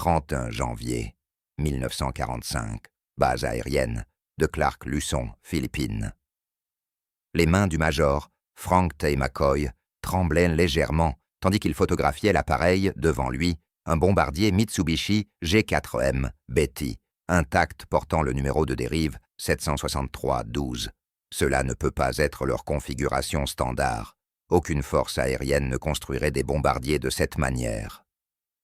31 janvier 1945, base aérienne de Clark-Luçon, Philippines. Les mains du major, Frank T. McCoy, tremblaient légèrement tandis qu'il photographiait l'appareil devant lui, un bombardier Mitsubishi G4M Betty, intact portant le numéro de dérive 763-12. Cela ne peut pas être leur configuration standard. Aucune force aérienne ne construirait des bombardiers de cette manière.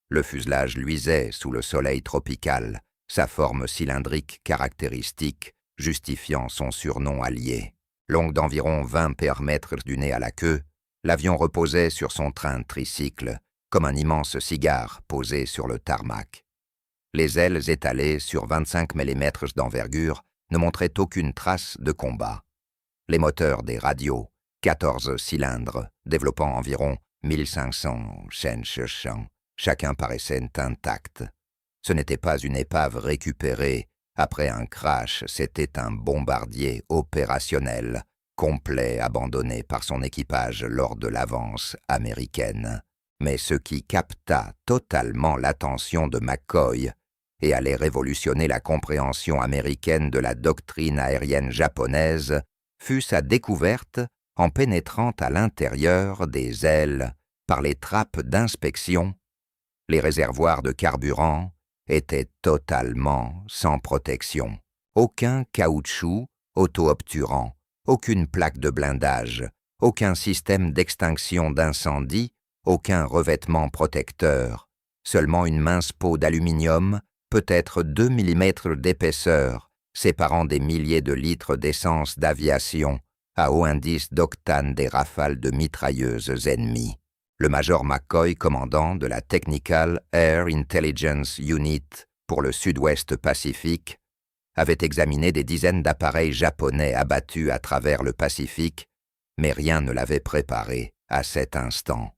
Le fuselage luisait sous le soleil tropical, sa forme cylindrique caractéristique, justifiant son surnom allié. Longue d'environ 20 mètres du nez à la queue, l'avion reposait sur son train tricycle, comme un immense cigare posé sur le tarmac. Les ailes étalées sur 25 mm d'envergure ne montraient aucune trace de combat. Les moteurs des radios, 14 cylindres, développant environ 1500 champs, chacun paraissait intact. Ce n'était pas une épave récupérée après un crash, c'était un bombardier opérationnel, complet, abandonné par son équipage lors de l'avance américaine. Mais ce qui capta totalement l'attention de McCoy et allait révolutionner la compréhension américaine de la doctrine aérienne japonaise fut sa découverte en pénétrant à l'intérieur des ailes par les trappes d'inspection. Les réservoirs de carburant étaient totalement sans protection. Aucun caoutchouc auto-obturant, aucune plaque de blindage, aucun système d'extinction d'incendie, aucun revêtement protecteur, seulement une mince peau d'aluminium, peut-être 2 mm d'épaisseur, séparant des milliers de litres d'essence d'aviation, à haut indice d'octane des rafales de mitrailleuses ennemies. Le major McCoy, commandant de la Technical Air Intelligence Unit pour le Sud-Ouest Pacifique, avait examiné des dizaines d'appareils japonais abattus à travers le Pacifique, mais rien ne l'avait préparé à cet instant.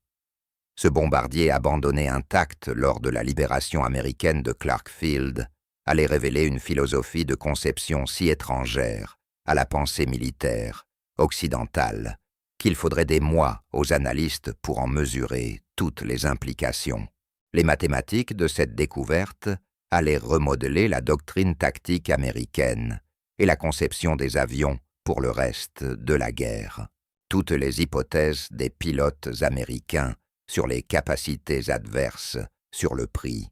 Ce bombardier abandonné intact lors de la libération américaine de Clark Field allait révéler une philosophie de conception si étrangère à la pensée militaire occidentale qu'il faudrait des mois aux analystes pour en mesurer toutes les implications. Les mathématiques de cette découverte allaient remodeler la doctrine tactique américaine et la conception des avions pour le reste de la guerre. Toutes les hypothèses des pilotes américains sur les capacités adverses, sur le prix,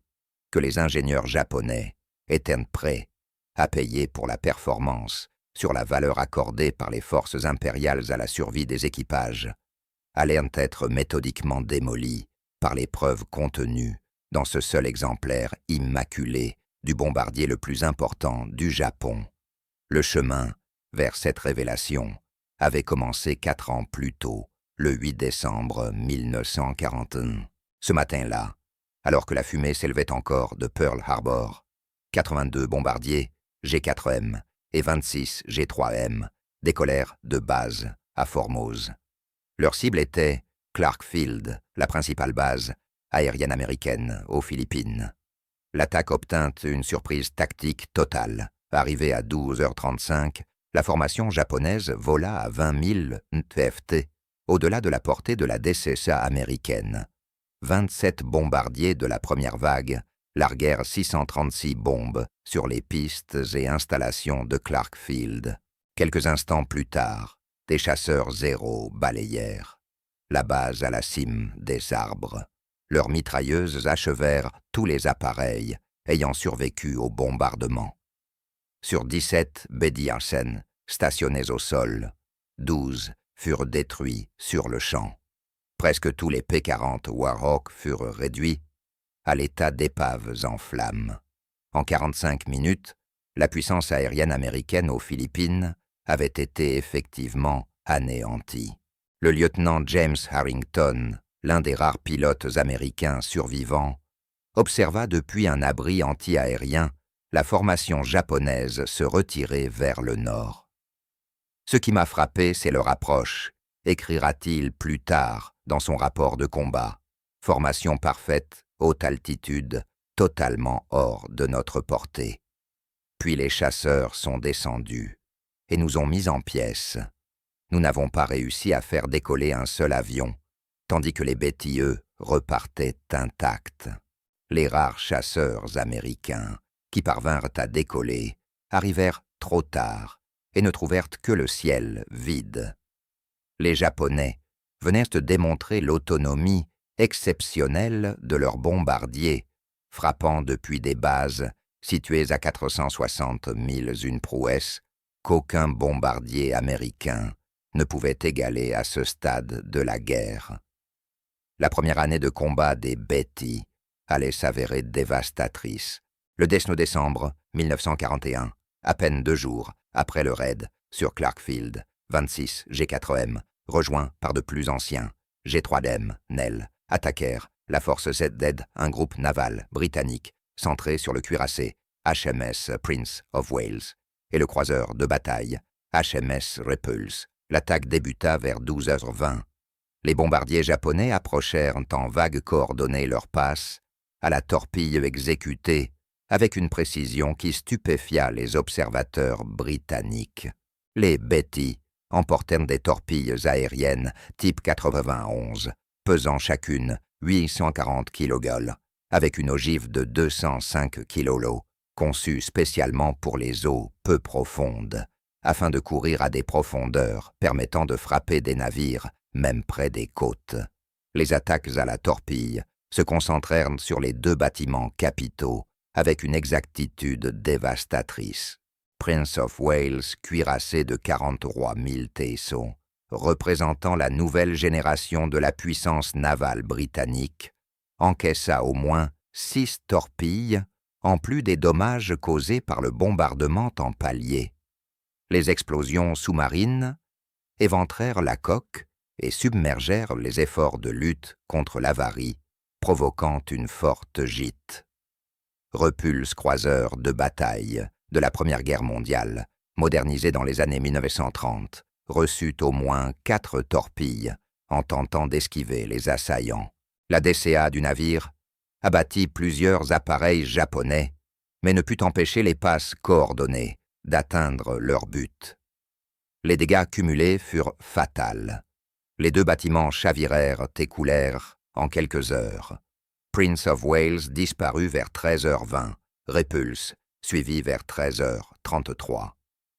que les ingénieurs japonais étaient prêts à payer pour la performance, sur la valeur accordée par les forces impériales à la survie des équipages, allaient être méthodiquement démolies par les preuves contenues dans ce seul exemplaire immaculé du bombardier le plus important du Japon. Le chemin vers cette révélation avait commencé 4 ans plus tôt, le 8 décembre 1941. Ce matin-là, alors que la fumée s'élevait encore de Pearl Harbor, 82 bombardiers G4M et 26 G3M décollèrent de base à Formose. Leur cible était Clark Field, la principale base aérienne américaine aux Philippines. L'attaque obtint une surprise tactique totale. Arrivée à 12h35, la formation japonaise vola à 20 000 TFT, au-delà de la portée de la DCSA américaine. 27 bombardiers de la première vague larguèrent 636 bombes sur les pistes et installations de Clark Field. Quelques instants plus tard, des chasseurs Zéro balayèrent la base à la cime des arbres. Leurs mitrailleuses achevèrent tous les appareils ayant survécu au bombardement. Sur 17 Beddyarsen stationnés au sol, 12 furent détruits sur le champ. Presque tous les P-40 Warhawk furent réduits à l'état d'épaves en flammes. En 45 minutes, la puissance aérienne américaine aux Philippines avait été effectivement anéantie. Le lieutenant James Harrington, l'un des rares pilotes américains survivants, observa depuis un abri anti-aérien la formation japonaise se retirer vers le nord. « Ce qui m'a frappé, c'est leur approche », écrira-t-il plus tard dans son rapport de combat. « Formation parfaite, haute altitude, totalement hors de notre portée. » Puis les chasseurs sont descendus et nous ont mis en pièces. Nous n'avons pas réussi à faire décoller un seul avion, tandis que les Betty, eux, repartaient intacts. Les rares chasseurs américains, qui parvinrent à décoller, arrivèrent trop tard et ne trouvèrent que le ciel vide. Les Japonais venaient de démontrer l'autonomie exceptionnelle de leurs bombardiers, frappant depuis des bases situées à 460 milles une prouesse qu'aucun bombardier américain ne pouvait égaler à ce stade de la guerre. La première année de combat des Betty allait s'avérer dévastatrice. Le 19 décembre 1941, à peine 2 jours après le raid sur Clarkfield, 26 G4M, rejoints par de plus anciens G3M, NEL, attaquèrent la force ZZ, un groupe naval britannique centré sur le cuirassé HMS Prince of Wales et le croiseur de bataille HMS Repulse. L'attaque débuta vers 12h20. Les bombardiers japonais approchèrent en vagues coordonnées leur passe à la torpille exécutée avec une précision qui stupéfia les observateurs britanniques. Les Betty emportèrent des torpilles aériennes type 91, pesant chacune 840 kg, avec une ogive de 205 kg, conçue spécialement pour les eaux peu profondes, afin de courir à des profondeurs permettant de frapper des navires, même près des côtes. Les attaques à la torpille se concentrèrent sur les 2 bâtiments capitaux avec une exactitude dévastatrice. Prince of Wales, cuirassé de 43 000 TSO, représentant la nouvelle génération de la puissance navale britannique, encaissa au moins 6 torpilles, en plus des dommages causés par le bombardement en palier. Les explosions sous-marines éventrèrent la coque et submergèrent les efforts de lutte contre l'avarie, provoquant une forte gîte. Repulse croiseur de bataille de la Première Guerre mondiale, modernisé dans les années 1930, reçut au moins 4 torpilles en tentant d'esquiver les assaillants. La DCA du navire abattit plusieurs appareils japonais, mais ne put empêcher les passes coordonnées d'atteindre leur but. Les dégâts cumulés furent fatals. Les 2 bâtiments chavirèrent et coulèrent en quelques heures. Prince of Wales disparut vers 13h20, Repulse suivi vers 13h33.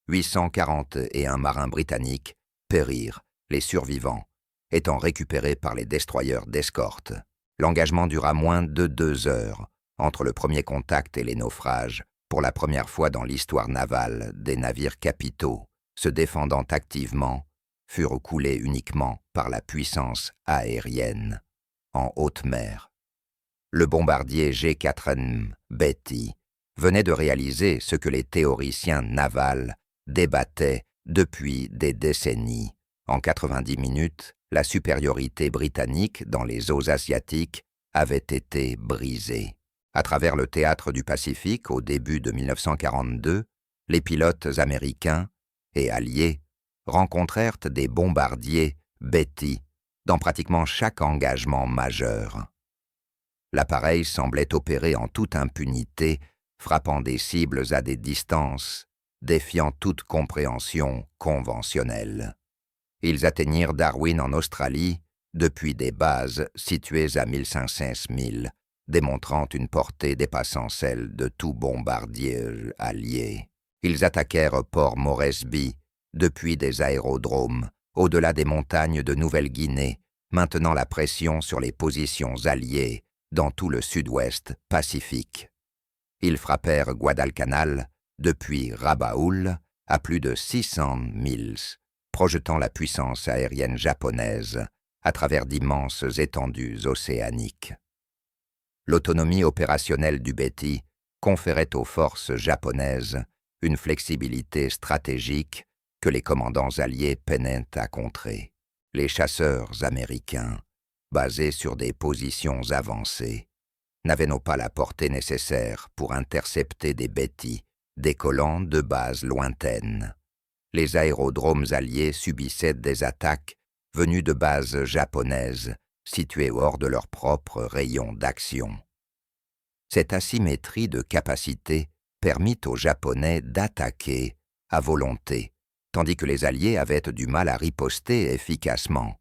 841 marins britanniques périrent, les survivants étant récupérés par les destroyers d'escorte. L'engagement dura moins de 2 heures entre le premier contact et les naufrages, pour la première fois dans l'histoire navale des navires capitaux se défendant activement furent coulés uniquement par la puissance aérienne en haute mer. Le bombardier G4M Betty venait de réaliser ce que les théoriciens navals débattaient depuis des décennies. En 90 minutes, la supériorité britannique dans les eaux asiatiques avait été brisée. À travers le théâtre du Pacifique au début de 1942, les pilotes américains et alliés rencontrèrent des bombardiers Betty dans pratiquement chaque engagement majeur. L'appareil semblait opérer en toute impunité, frappant des cibles à des distances, défiant toute compréhension conventionnelle. Ils atteignirent Darwin en Australie depuis des bases situées à 1500 milles, démontrant une portée dépassant celle de tout bombardier allié. Ils attaquèrent Port Moresby depuis des aérodromes, au-delà des montagnes de Nouvelle-Guinée, maintenant la pression sur les positions alliées dans tout le sud-ouest Pacifique. Ils frappèrent Guadalcanal depuis Rabaul à plus de 600 milles, projetant la puissance aérienne japonaise à travers d'immenses étendues océaniques. L'autonomie opérationnelle du Betty conférait aux forces japonaises une flexibilité stratégique que les commandants alliés peinaient à contrer. Les chasseurs américains, basés sur des positions avancées, n'avaient pas la portée nécessaire pour intercepter des Betty décollant de bases lointaines. Les aérodromes alliés subissaient des attaques venues de bases japonaises situées hors de leur propre rayon d'action. Cette asymétrie de capacité permit aux Japonais d'attaquer à volonté, tandis que les Alliés avaient du mal à riposter efficacement.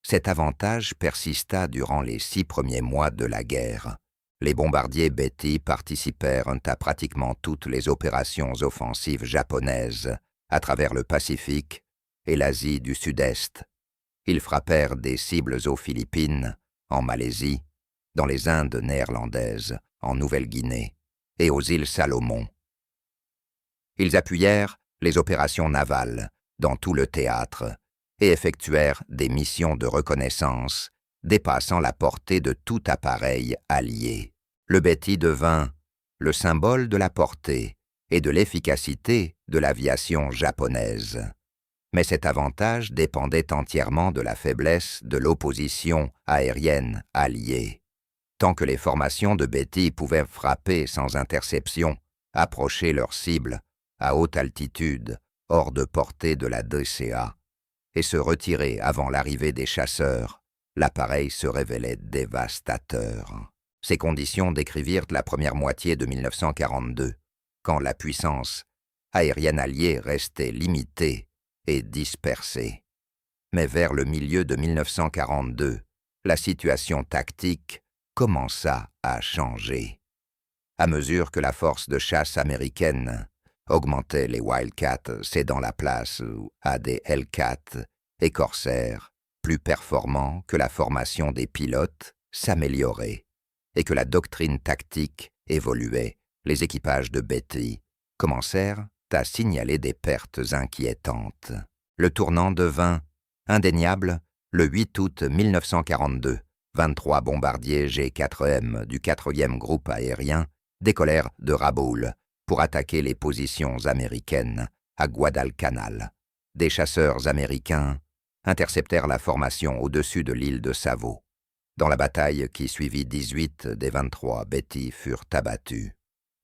Cet avantage persista durant les 6 premiers mois de la guerre. Les bombardiers Betty participèrent à pratiquement toutes les opérations offensives japonaises à travers le Pacifique et l'Asie du Sud-Est. Ils frappèrent des cibles aux Philippines, en Malaisie, dans les Indes néerlandaises, en Nouvelle-Guinée et aux îles Salomon. Ils appuyèrent les opérations navales dans tout le théâtre et effectuèrent des missions de reconnaissance dépassant la portée de tout appareil allié. Le Betty devint le symbole de la portée et de l'efficacité de l'aviation japonaise. Mais cet avantage dépendait entièrement de la faiblesse de l'opposition aérienne alliée. Tant que les formations de Betty pouvaient frapper sans interception, approcher leurs cibles à haute altitude, hors de portée de la DCA, et se retirer avant l'arrivée des chasseurs, l'appareil se révélait dévastateur. Ces conditions décrivirent la première moitié de 1942, quand la puissance aérienne alliée restait limitée et dispersée. Mais vers le milieu de 1942, la situation tactique commença à changer. À mesure que la force de chasse américaine augmentait, les Wildcats cédant la place à des Hellcats et Corsair, plus performants que la formation des pilotes, s'améliorait, et que la doctrine tactique évoluait, les équipages de Betty commencèrent à signaler des pertes inquiétantes. Le tournant devint indéniable le 8 août 1942. 23 bombardiers G4M du 4e groupe aérien décollèrent de Rabaul pour attaquer les positions américaines à Guadalcanal. Des chasseurs américains interceptèrent la formation au-dessus de l'île de Savo. Dans la bataille qui suivit, 18 des 23 Betty furent abattus.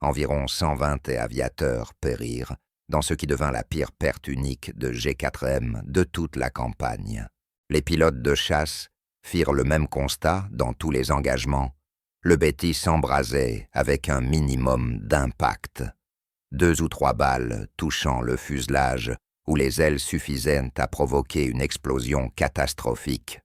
Environ 120 aviateurs périrent dans ce qui devint la pire perte unique de G4M de toute la campagne. Les pilotes de chasse firent le même constat dans tous les engagements. Le Betty s'embrasait avec un minimum d'impact. 2 ou 3 balles touchant le fuselage où les ailes suffisaient à provoquer une explosion catastrophique.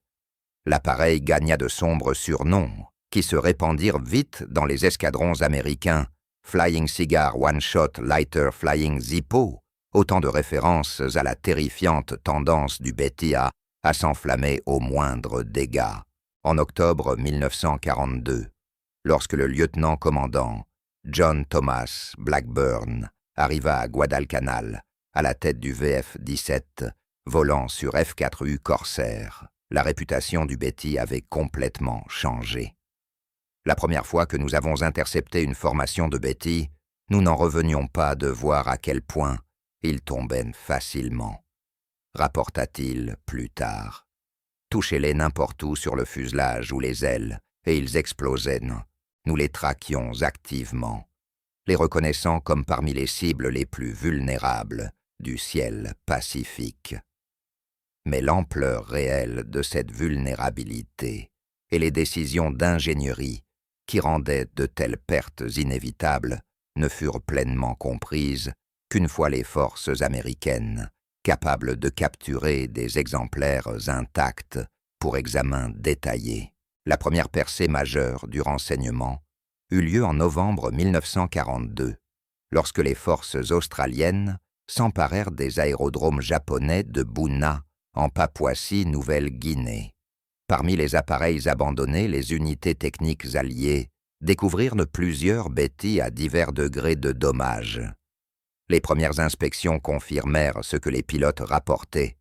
L'appareil gagna de sombres surnoms qui se répandirent vite dans les escadrons américains. Flying Cigar One Shot Lighter Flying Zippo, autant de références à la terrifiante tendance du Betty à s'enflammer au moindre dégât. En octobre 1942, lorsque le lieutenant-commandant John Thomas Blackburn arriva à Guadalcanal, à la tête du VF-17, volant sur F-4U Corsair, la réputation du Betty avait complètement changé. La première fois que nous avons intercepté une formation de Betty, nous n'en revenions pas de voir à quel point ils tombaient facilement. Rapporta-t-il plus tard. Touchez-les n'importe où sur le fuselage ou les ailes, et ils explosaient. Nous les traquions activement, les reconnaissant comme parmi les cibles les plus vulnérables du ciel pacifique. Mais l'ampleur réelle de cette vulnérabilité et les décisions d'ingénierie qui rendaient de telles pertes inévitables ne furent pleinement comprises qu'une fois les forces américaines capables de capturer des exemplaires intacts pour examen détaillé. La première percée majeure du renseignement eut lieu en novembre 1942, lorsque les forces australiennes s'emparèrent des aérodromes japonais de Buna, en Papouasie-Nouvelle-Guinée. Parmi les appareils abandonnés, les unités techniques alliées découvrirent plusieurs Betty à divers degrés de dommages. Les premières inspections confirmèrent ce que les pilotes rapportaient.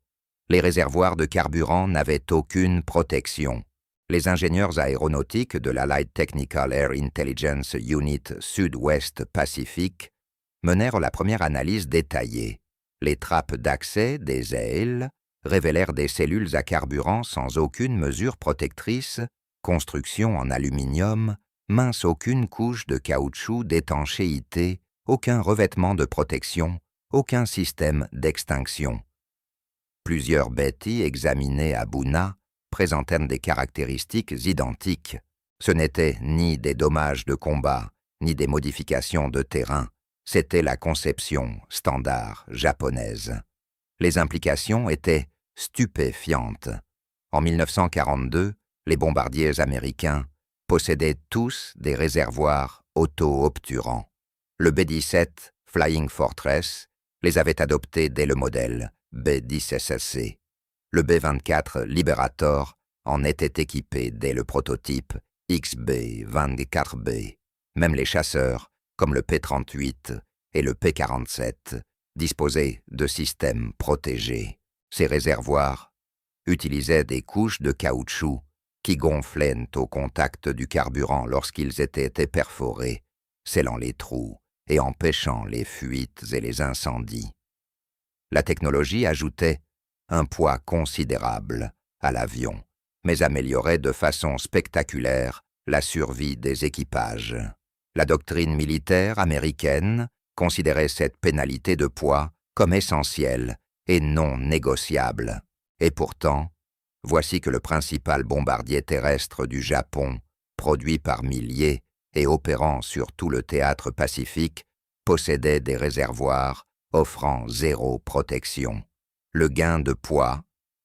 Les réservoirs de carburant n'avaient aucune protection. Les ingénieurs aéronautiques de l'Allied Technical Air Intelligence Unit Sud-Ouest Pacifique menèrent la première analyse détaillée. Les trappes d'accès des ailes révélèrent des cellules à carburant sans aucune mesure protectrice, construction en aluminium, mince aucune couche de caoutchouc d'étanchéité, aucun revêtement de protection, aucun système d'extinction. Plusieurs Betty examinées à Buna présentèrent des caractéristiques identiques. Ce n'étaient ni des dommages de combat, ni des modifications de terrain. C'était la conception standard japonaise. Les implications étaient stupéfiantes. En 1942, les bombardiers américains possédaient tous des réservoirs auto-obturants. Le B-17 Flying Fortress les avait adoptés dès le modèle B-10SSC. Le B-24 Liberator en était équipé dès le prototype XB-24B. Même les chasseurs, comme le P-38 et le P-47, disposaient de systèmes protégés. Ces réservoirs utilisaient des couches de caoutchouc qui gonflaient au contact du carburant lorsqu'ils étaient perforés, scellant les trous et empêchant les fuites et les incendies. La technologie ajoutait un poids considérable à l'avion, mais améliorait de façon spectaculaire la survie des équipages. La doctrine militaire américaine considérait cette pénalité de poids comme essentielle et non négociable. Et pourtant, voici que le principal bombardier terrestre du Japon, produit par milliers et opérant sur tout le théâtre pacifique, possédait des réservoirs offrant zéro protection. Le gain de poids,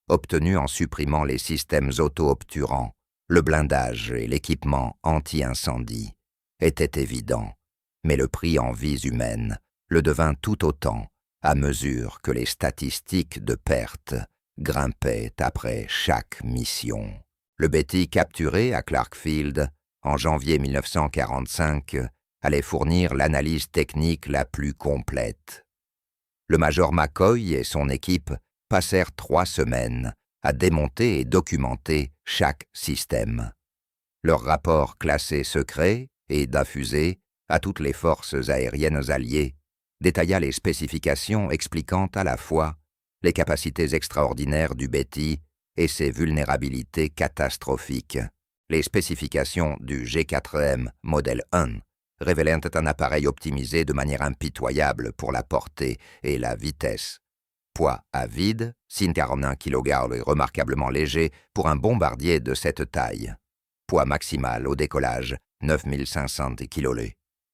obtenu en supprimant les systèmes auto-obturants, le blindage et l'équipement anti-incendie, était évident, mais le prix en vies humaines le devint tout autant à mesure que les statistiques de pertes grimpaient après chaque mission. Le Betty capturé à Clarkfield en janvier 1945 allait fournir l'analyse technique la plus complète. Le major McCoy et son équipe passèrent 3 semaines à démonter et documenter chaque système. Leur rapport classé secret et diffusé à toutes les forces aériennes alliées détailla les spécifications expliquant à la fois les capacités extraordinaires du Betty et ses vulnérabilités catastrophiques. Les spécifications du G4M Model 1 révélaient un appareil optimisé de manière impitoyable pour la portée et la vitesse. Poids à vide, 641 kg est remarquablement léger pour un bombardier de cette taille. Poids maximal au décollage, 9500 kg.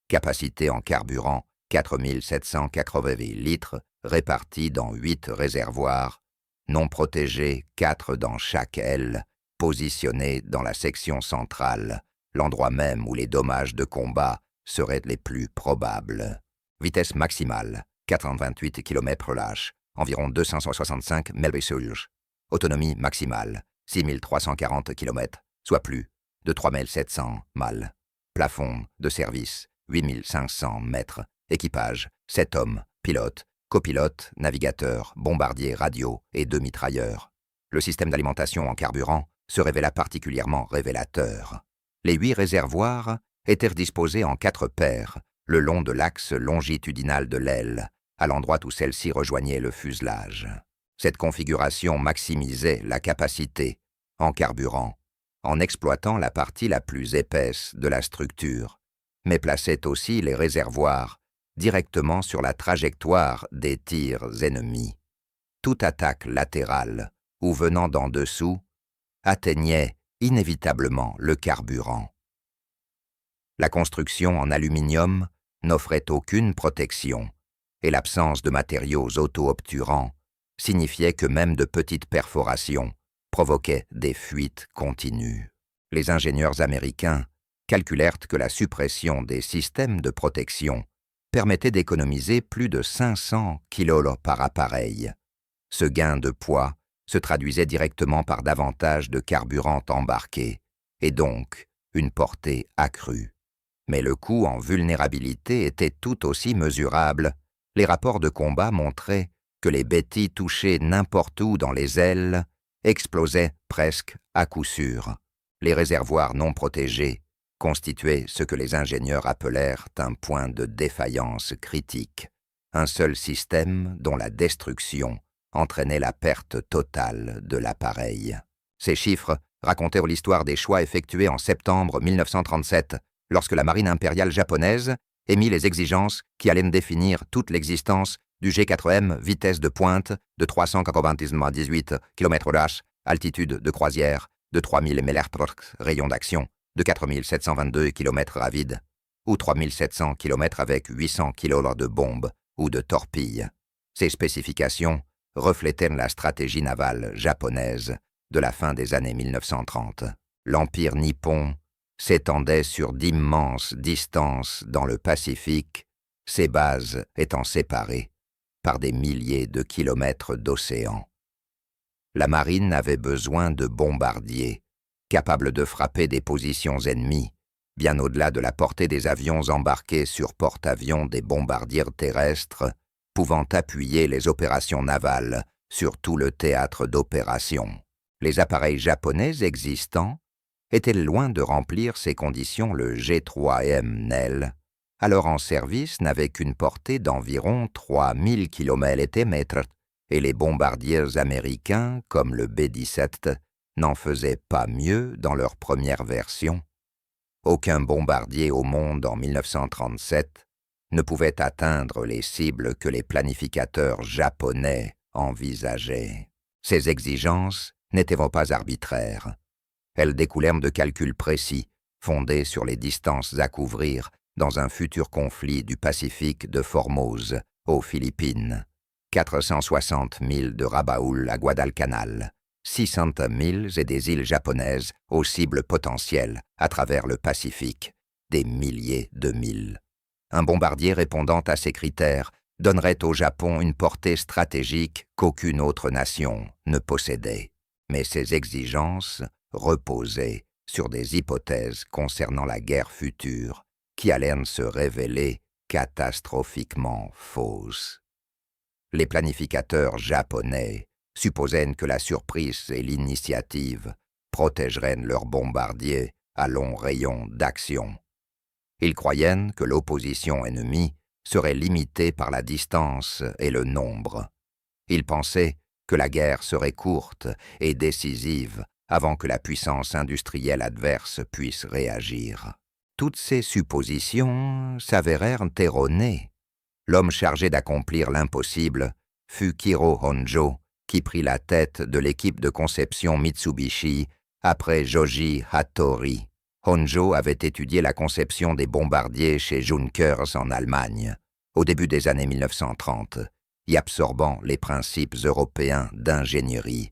Capacité en carburant, 4788 litres, répartis dans 8 réservoirs, non protégés, 4 dans chaque aile, positionnés dans la section centrale, l'endroit même où les dommages de combat seraient les plus probables. Vitesse maximale, 428 km/h, environ 265 mph. Autonomie maximale, 6340 km, soit plus de 3700 miles. Plafond de service, 8500 mètres. Équipage, 7 hommes, pilote, copilote, navigateur, bombardier radio et 2 mitrailleurs. Le système d'alimentation en carburant se révéla particulièrement révélateur. Les 8 réservoirs étaient disposés en 4 paires, le long de l'axe longitudinal de l'aile, à l'endroit où celle-ci rejoignait le fuselage. Cette configuration maximisait la capacité, en carburant, en exploitant la partie la plus épaisse de la structure, mais plaçait aussi les réservoirs directement sur la trajectoire des tirs ennemis. Toute attaque latérale, ou venant d'en dessous, atteignait inévitablement le carburant. La construction en aluminium n'offrait aucune protection, et l'absence de matériaux auto-obturants signifiait que même de petites perforations provoquaient des fuites continues. Les ingénieurs américains calculèrent que la suppression des systèmes de protection permettait d'économiser plus de 500 kg par appareil. Ce gain de poids se traduisait directement par davantage de carburant embarqué, et donc une portée accrue. Mais le coût en vulnérabilité était tout aussi mesurable. Les rapports de combat montraient que les Betty touchés n'importe où dans les ailes explosaient presque à coup sûr. Les réservoirs non protégés constituaient ce que les ingénieurs appelèrent un point de défaillance critique, un seul système dont la destruction entraînait la perte totale de l'appareil. Ces chiffres racontèrent l'histoire des choix effectués en septembre 1937, lorsque la marine impériale japonaise émit les exigences qui allaient définir toute l'existence du G4M vitesse de pointe de 398 km/h, altitude de croisière de 3000 mph, rayon d'action de 4722 km à vide, ou 3700 km avec 800 kg de bombes ou de torpilles. Ces spécifications reflétaient la stratégie navale japonaise de la fin des années 1930. L'Empire nippon s'étendaient sur d'immenses distances dans le Pacifique, ces bases étant séparées par des milliers de kilomètres d'océan. La marine avait besoin de bombardiers, capables de frapper des positions ennemies, bien au-delà de la portée des avions embarqués sur porte-avions des bombardiers terrestres, pouvant appuyer les opérations navales sur tout le théâtre d'opération. Les appareils japonais existants étaient loin de remplir ces conditions. Le G3M NEL, alors en service, n'avait qu'une portée d'environ 3000 km, et les bombardiers américains, comme le B-17, n'en faisaient pas mieux dans leur première version. Aucun bombardier au monde en 1937 ne pouvait atteindre les cibles que les planificateurs japonais envisageaient. Ces exigences n'étaient pas arbitraires. Elles découlèrent de calculs précis, fondés sur les distances à couvrir dans un futur conflit du Pacifique de Formose, aux Philippines, 460 milles de Rabaul à Guadalcanal, 600 milles et des îles japonaises aux cibles potentielles à travers le Pacifique, des milliers de milles. Un bombardier répondant à ces critères donnerait au Japon une portée stratégique qu'aucune autre nation ne possédait. Mais ces exigences reposaient sur des hypothèses concernant la guerre future qui allèrent se révéler catastrophiquement fausses. Les planificateurs japonais supposaient que la surprise et l'initiative protégeraient leurs bombardiers à long rayon d'action. Ils croyaient que l'opposition ennemie serait limitée par la distance et le nombre. Ils pensaient que la guerre serait courte et décisive avant que la puissance industrielle adverse puisse réagir. Toutes ces suppositions s'avérèrent erronées. L'homme chargé d'accomplir l'impossible fut Kiro Honjo, qui prit la tête de l'équipe de conception Mitsubishi après Joji Hattori. Honjo avait étudié la conception des bombardiers chez Junkers en Allemagne, au début des années 1930, y absorbant les principes européens d'ingénierie,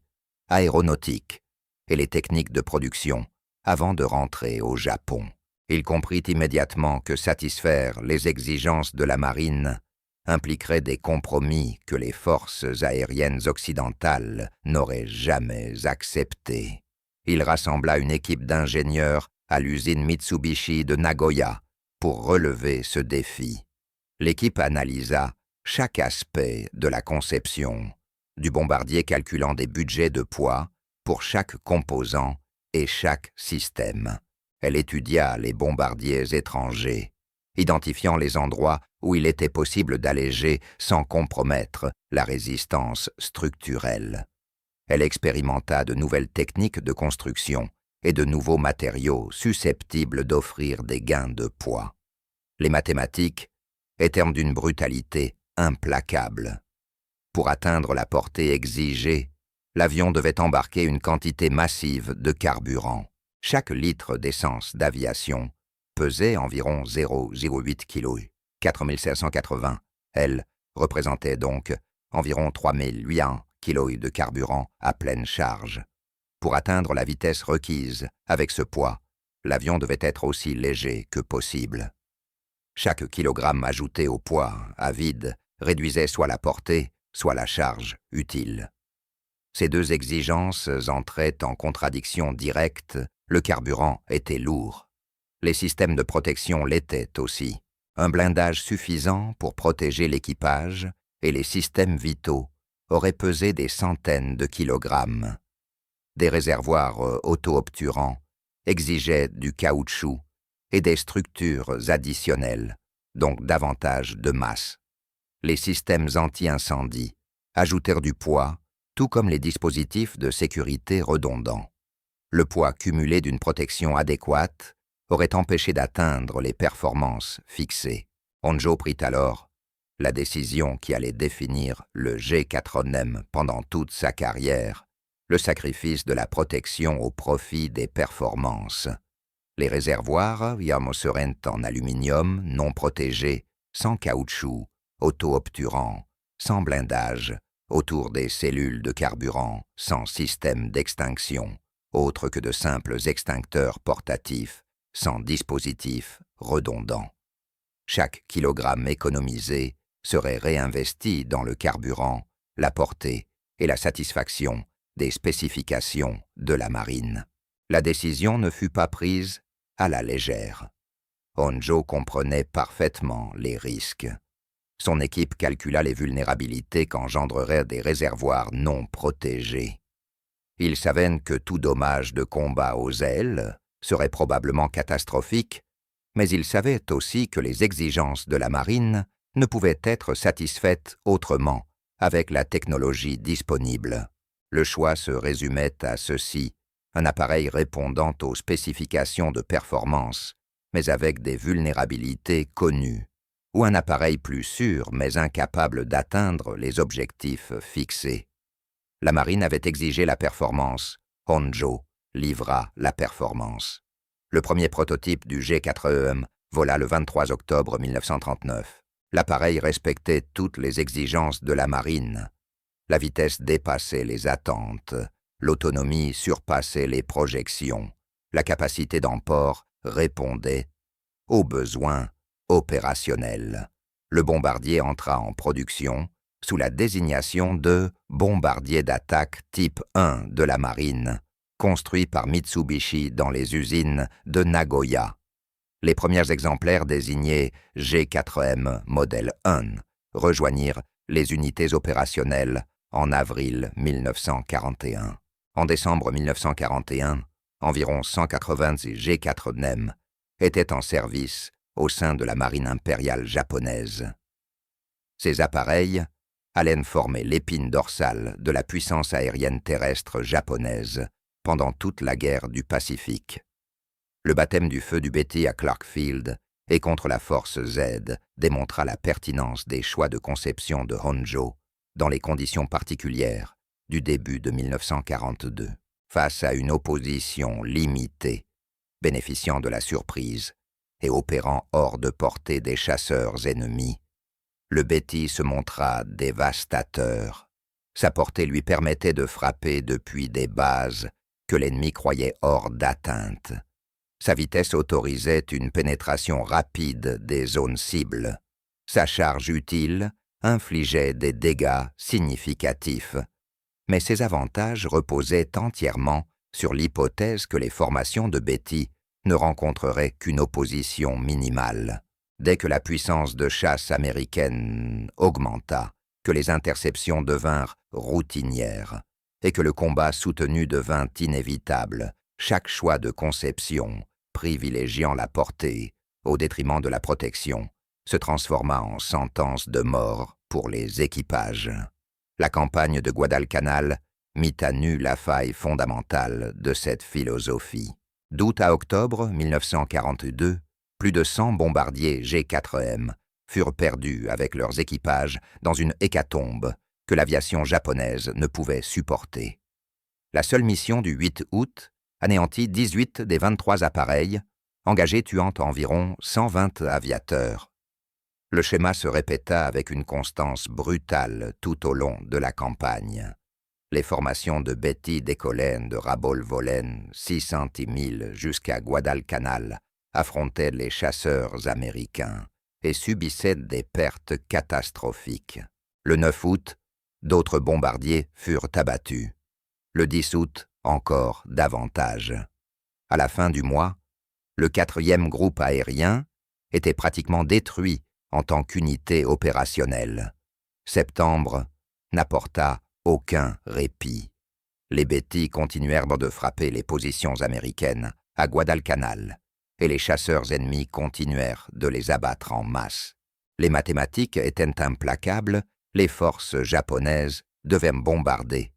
aéronautique et les techniques de production avant de rentrer au Japon. Il comprit immédiatement que satisfaire les exigences de la marine impliquerait des compromis que les forces aériennes occidentales n'auraient jamais acceptés. Il rassembla une équipe d'ingénieurs à l'usine Mitsubishi de Nagoya pour relever ce défi. L'équipe analysa chaque aspect de la conception, du bombardier calculant des budgets de poids pour chaque composant et chaque système. Elle étudia les bombardiers étrangers, identifiant les endroits où il était possible d'alléger sans compromettre la résistance structurelle. Elle expérimenta de nouvelles techniques de construction et de nouveaux matériaux susceptibles d'offrir des gains de poids. Les mathématiques étaient d'une brutalité implacable. Pour atteindre la portée exigée, l'avion devait embarquer une quantité massive de carburant. Chaque litre d'essence d'aviation pesait environ 0,08 kg. 4580, elle représentait donc environ 3800 kg de carburant à pleine charge. Pour atteindre la vitesse requise avec ce poids, l'avion devait être aussi léger que possible. Chaque kilogramme ajouté au poids à vide réduisait soit la portée, soit la charge utile. Ces deux exigences entraient en contradiction directe. Le carburant était lourd. Les systèmes de protection l'étaient aussi. Un blindage suffisant pour protéger l'équipage et les systèmes vitaux aurait pesé des centaines de kilogrammes. Des réservoirs auto-obturants exigeaient du caoutchouc et des structures additionnelles, donc davantage de masse. Les systèmes anti-incendie ajoutèrent du poids, tout comme les dispositifs de sécurité redondants. Le poids cumulé d'une protection adéquate aurait empêché d'atteindre les performances fixées. Honjo prit alors la décision qui allait définir le G4M pendant toute sa carrière, le sacrifice de la protection au profit des performances. Les réservoirs seraient en aluminium non protégés, sans caoutchouc, auto-obturants, sans blindage, autour des cellules de carburant, sans système d'extinction, autre que de simples extincteurs portatifs sans dispositif redondant. Chaque kilogramme économisé serait réinvesti dans le carburant, la portée et la satisfaction des spécifications de la marine. La décision ne fut pas prise à la légère. Honjo comprenait parfaitement les risques. Son équipe calcula les vulnérabilités qu'engendreraient des réservoirs non protégés. Il savait que tout dommage de combat aux ailes serait probablement catastrophique, mais il savait aussi que les exigences de la marine ne pouvaient être satisfaites autrement avec la technologie disponible. Le choix se résumait à ceci: un appareil répondant aux spécifications de performance, mais avec des vulnérabilités connues, ou un appareil plus sûr mais incapable d'atteindre les objectifs fixés. La marine avait exigé la performance, Honjo livra la performance. Le premier prototype du G4EM vola le 23 octobre 1939. L'appareil respectait toutes les exigences de la marine. La vitesse dépassait les attentes, l'autonomie surpassait les projections, la capacité d'emport répondait aux besoins opérationnels. Le bombardier entra en production sous la désignation de bombardier d'attaque type 1 de la marine, construit par Mitsubishi dans les usines de Nagoya. Les premiers exemplaires désignés G4M modèle 1 rejoignirent les unités opérationnelles en avril 1941. En décembre 1941, environ 180 G4NEM étaient en service au sein de la marine impériale japonaise. Ces appareils allaient former l'épine dorsale de la puissance aérienne terrestre japonaise pendant toute la guerre du Pacifique. Le baptême du feu du Betty à Clark Field et contre la force Z démontra la pertinence des choix de conception de Honjo dans les conditions particulières du début de 1942. Face à une opposition limitée, bénéficiant de la surprise et opérant hors de portée des chasseurs ennemis, le Betty se montra dévastateur. Sa portée lui permettait de frapper depuis des bases que l'ennemi croyait hors d'atteinte. Sa vitesse autorisait une pénétration rapide des zones cibles. Sa charge utile infligeait des dégâts significatifs. Mais ses avantages reposaient entièrement sur l'hypothèse que les formations de Betty ne rencontreraient qu'une opposition minimale. Dès que la puissance de chasse américaine augmenta, que les interceptions devinrent routinières et que le combat soutenu devint inévitable, chaque choix de conception, privilégiant la portée au détriment de la protection, se transforma en sentence de mort pour les équipages. La campagne de Guadalcanal mit à nu la faille fondamentale de cette philosophie. D'août à octobre 1942, plus de 100 bombardiers G4M furent perdus avec leurs équipages dans une hécatombe que l'aviation japonaise ne pouvait supporter. La seule mission du 8 août anéantit 18 des 23 appareils, engagés tuant environ 120 aviateurs. Le schéma se répéta avec une constance brutale tout au long de la campagne. Les formations de Betty décollaient de Rabaul-Volen, 600 milles jusqu'à Guadalcanal, affrontaient les chasseurs américains et subissaient des pertes catastrophiques. Le 9 août, d'autres bombardiers furent abattus. Le 10 août, encore davantage. À la fin du mois, le 4e groupe aérien était pratiquement détruit en tant qu'unité opérationnelle. Septembre n'apporta aucun répit. Les Betty continuèrent de frapper les positions américaines à Guadalcanal et les chasseurs ennemis continuèrent de les abattre en masse. Les mathématiques étaient implacables, les forces japonaises devaient bombarder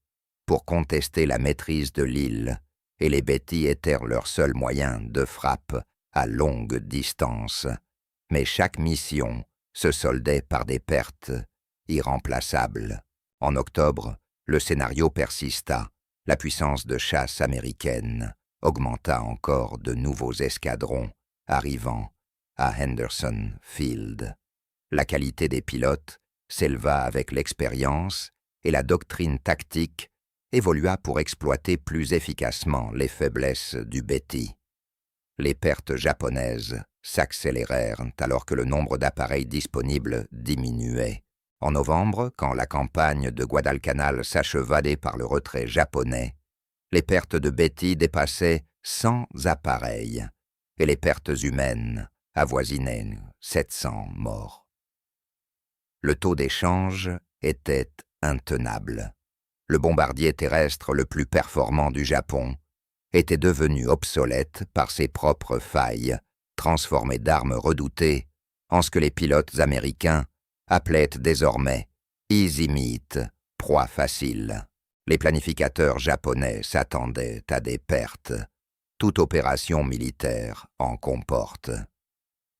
pour contester la maîtrise de l'île, et les Betty étaient leur seul moyen de frappe à longue distance. Mais chaque mission se soldait par des pertes irremplaçables. En octobre, le scénario persista. La puissance de chasse américaine augmenta encore de nouveaux escadrons arrivant à Henderson Field. La qualité des pilotes s'éleva avec l'expérience et la doctrine tactique évolua pour exploiter plus efficacement les faiblesses du Betty. Les pertes japonaises s'accélérèrent alors que le nombre d'appareils disponibles diminuait. En novembre, quand la campagne de Guadalcanal s'acheva par le retrait japonais, les pertes de Betty dépassaient 100 appareils et les pertes humaines avoisinaient 700 morts. Le taux d'échange était intenable. Le bombardier terrestre le plus performant du Japon était devenu obsolète par ses propres failles, transformé d'armes redoutées en ce que les pilotes américains appelaient désormais « easy meat », proie facile. Les planificateurs japonais s'attendaient à des pertes. Toute opération militaire en comporte.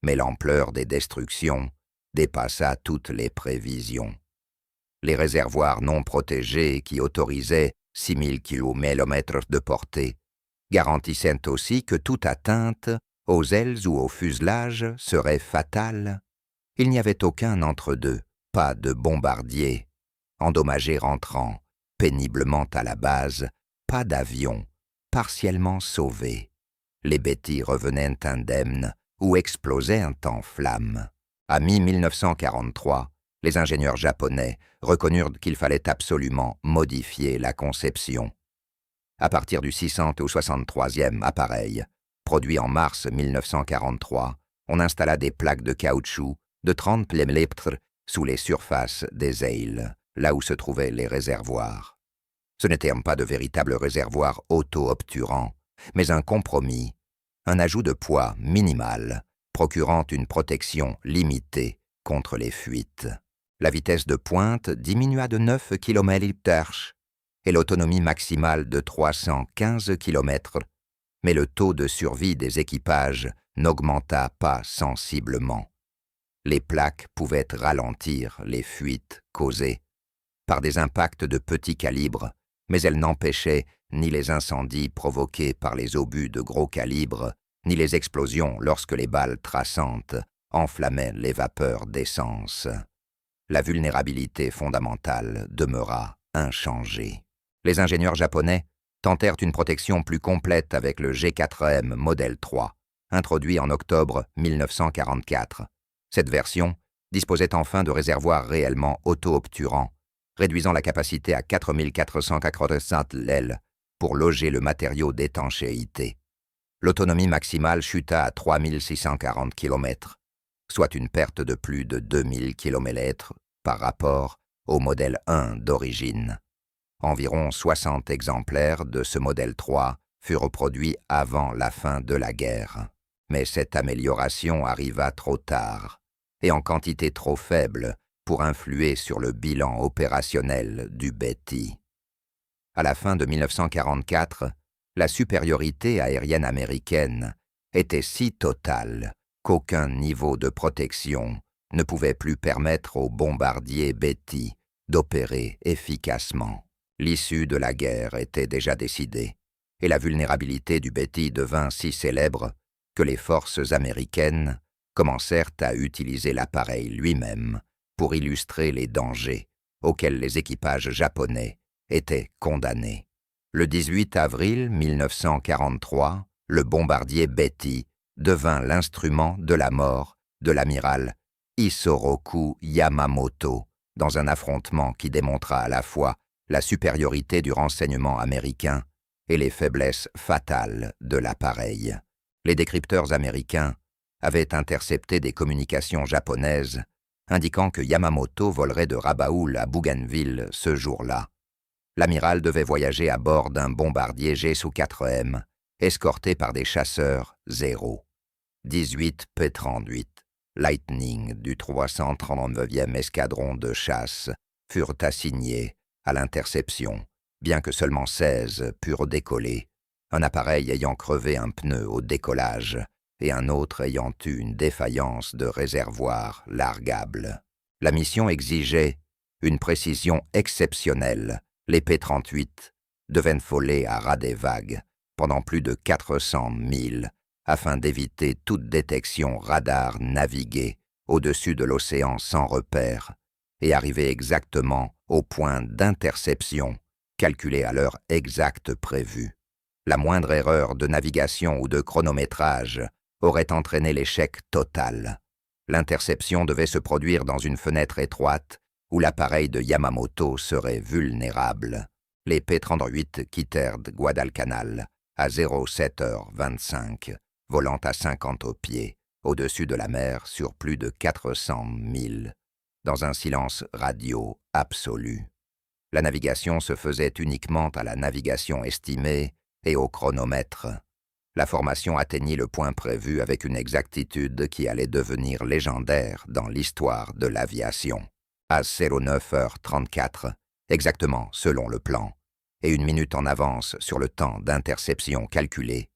Mais l'ampleur des destructions dépassa toutes les prévisions. Les réservoirs non protégés qui autorisaient 6000 km de portée garantissaient aussi que toute atteinte aux ailes ou au fuselage serait fatale. Il n'y avait aucun entre-deux, pas de bombardier. Endommagé rentrant péniblement à la base, pas d'avion, partiellement sauvé. Les Betty revenaient indemnes ou explosaient en flammes. À mi-1943, les ingénieurs japonais reconnurent qu'il fallait absolument modifier la conception. À partir du 600 ou 63e appareil, produit en mars 1943, on installa des plaques de caoutchouc de 30 mm sous les surfaces des ailes, là où se trouvaient les réservoirs. Ce n'étaient pas de véritables réservoirs auto-obturants, mais un compromis, un ajout de poids minimal, procurant une protection limitée contre les fuites. La vitesse de pointe diminua de 9 km/h et l'autonomie maximale de 315 km, mais le taux de survie des équipages n'augmenta pas sensiblement. Les plaques pouvaient ralentir les fuites causées par des impacts de petit calibre, mais elles n'empêchaient ni les incendies provoqués par les obus de gros calibre, ni les explosions lorsque les balles traçantes enflammaient les vapeurs d'essence. La vulnérabilité fondamentale demeura inchangée. Les ingénieurs japonais tentèrent une protection plus complète avec le G4M Modèle 3, introduit en octobre 1944. Cette version disposait enfin de réservoirs réellement auto-obturants, réduisant la capacité à 4480 l'aile pour loger le matériau d'étanchéité. L'autonomie maximale chuta à 3640 km, soit une perte de plus de 2000 km par rapport au modèle 1 d'origine. Environ 60 exemplaires de ce modèle 3 furent produits avant la fin de la guerre. Mais cette amélioration arriva trop tard et en quantité trop faible pour influer sur le bilan opérationnel du Betty. À la fin de 1944, la supériorité aérienne américaine était si totale qu'aucun niveau de protection ne pouvait plus permettre aux bombardiers Betty d'opérer efficacement. L'issue de la guerre était déjà décidée, et la vulnérabilité du Betty devint si célèbre que les forces américaines commencèrent à utiliser l'appareil lui-même pour illustrer les dangers auxquels les équipages japonais étaient condamnés. Le 18 avril 1943, le bombardier Betty devint l'instrument de la mort de l'amiral Isoroku Yamamoto dans un affrontement qui démontra à la fois la supériorité du renseignement américain et les faiblesses fatales de l'appareil. Les décrypteurs américains avaient intercepté des communications japonaises indiquant que Yamamoto volerait de Rabaul à Bougainville ce jour-là. L'amiral devait voyager à bord d'un bombardier G-4M, escorté par des chasseurs Zéro. 18 P-38, Lightning du 339e escadron de chasse furent assignés à l'interception, bien que seulement 16 purent décoller, un appareil ayant crevé un pneu au décollage et un autre ayant eu une défaillance de réservoir largable. La mission exigeait une précision exceptionnelle. Les P-38 devaient voler à ras des vagues pendant plus de 400 milles afin d'éviter toute détection radar naviguée au-dessus de l'océan sans repère et arriver exactement au point d'interception calculé à l'heure exacte prévue. La moindre erreur de navigation ou de chronométrage aurait entraîné l'échec total. L'interception devait se produire dans une fenêtre étroite où l'appareil de Yamamoto serait vulnérable. Les P-38 quittèrent Guadalcanal à 07h25, volant à 50 au pied, au-dessus de la mer sur plus de 400 milles, dans un silence radio absolu. La navigation se faisait uniquement à la navigation estimée et au chronomètre. La formation atteignit le point prévu avec une exactitude qui allait devenir légendaire dans l'histoire de l'aviation. À 09h34, exactement selon le plan, et une minute en avance sur le temps d'interception calculé,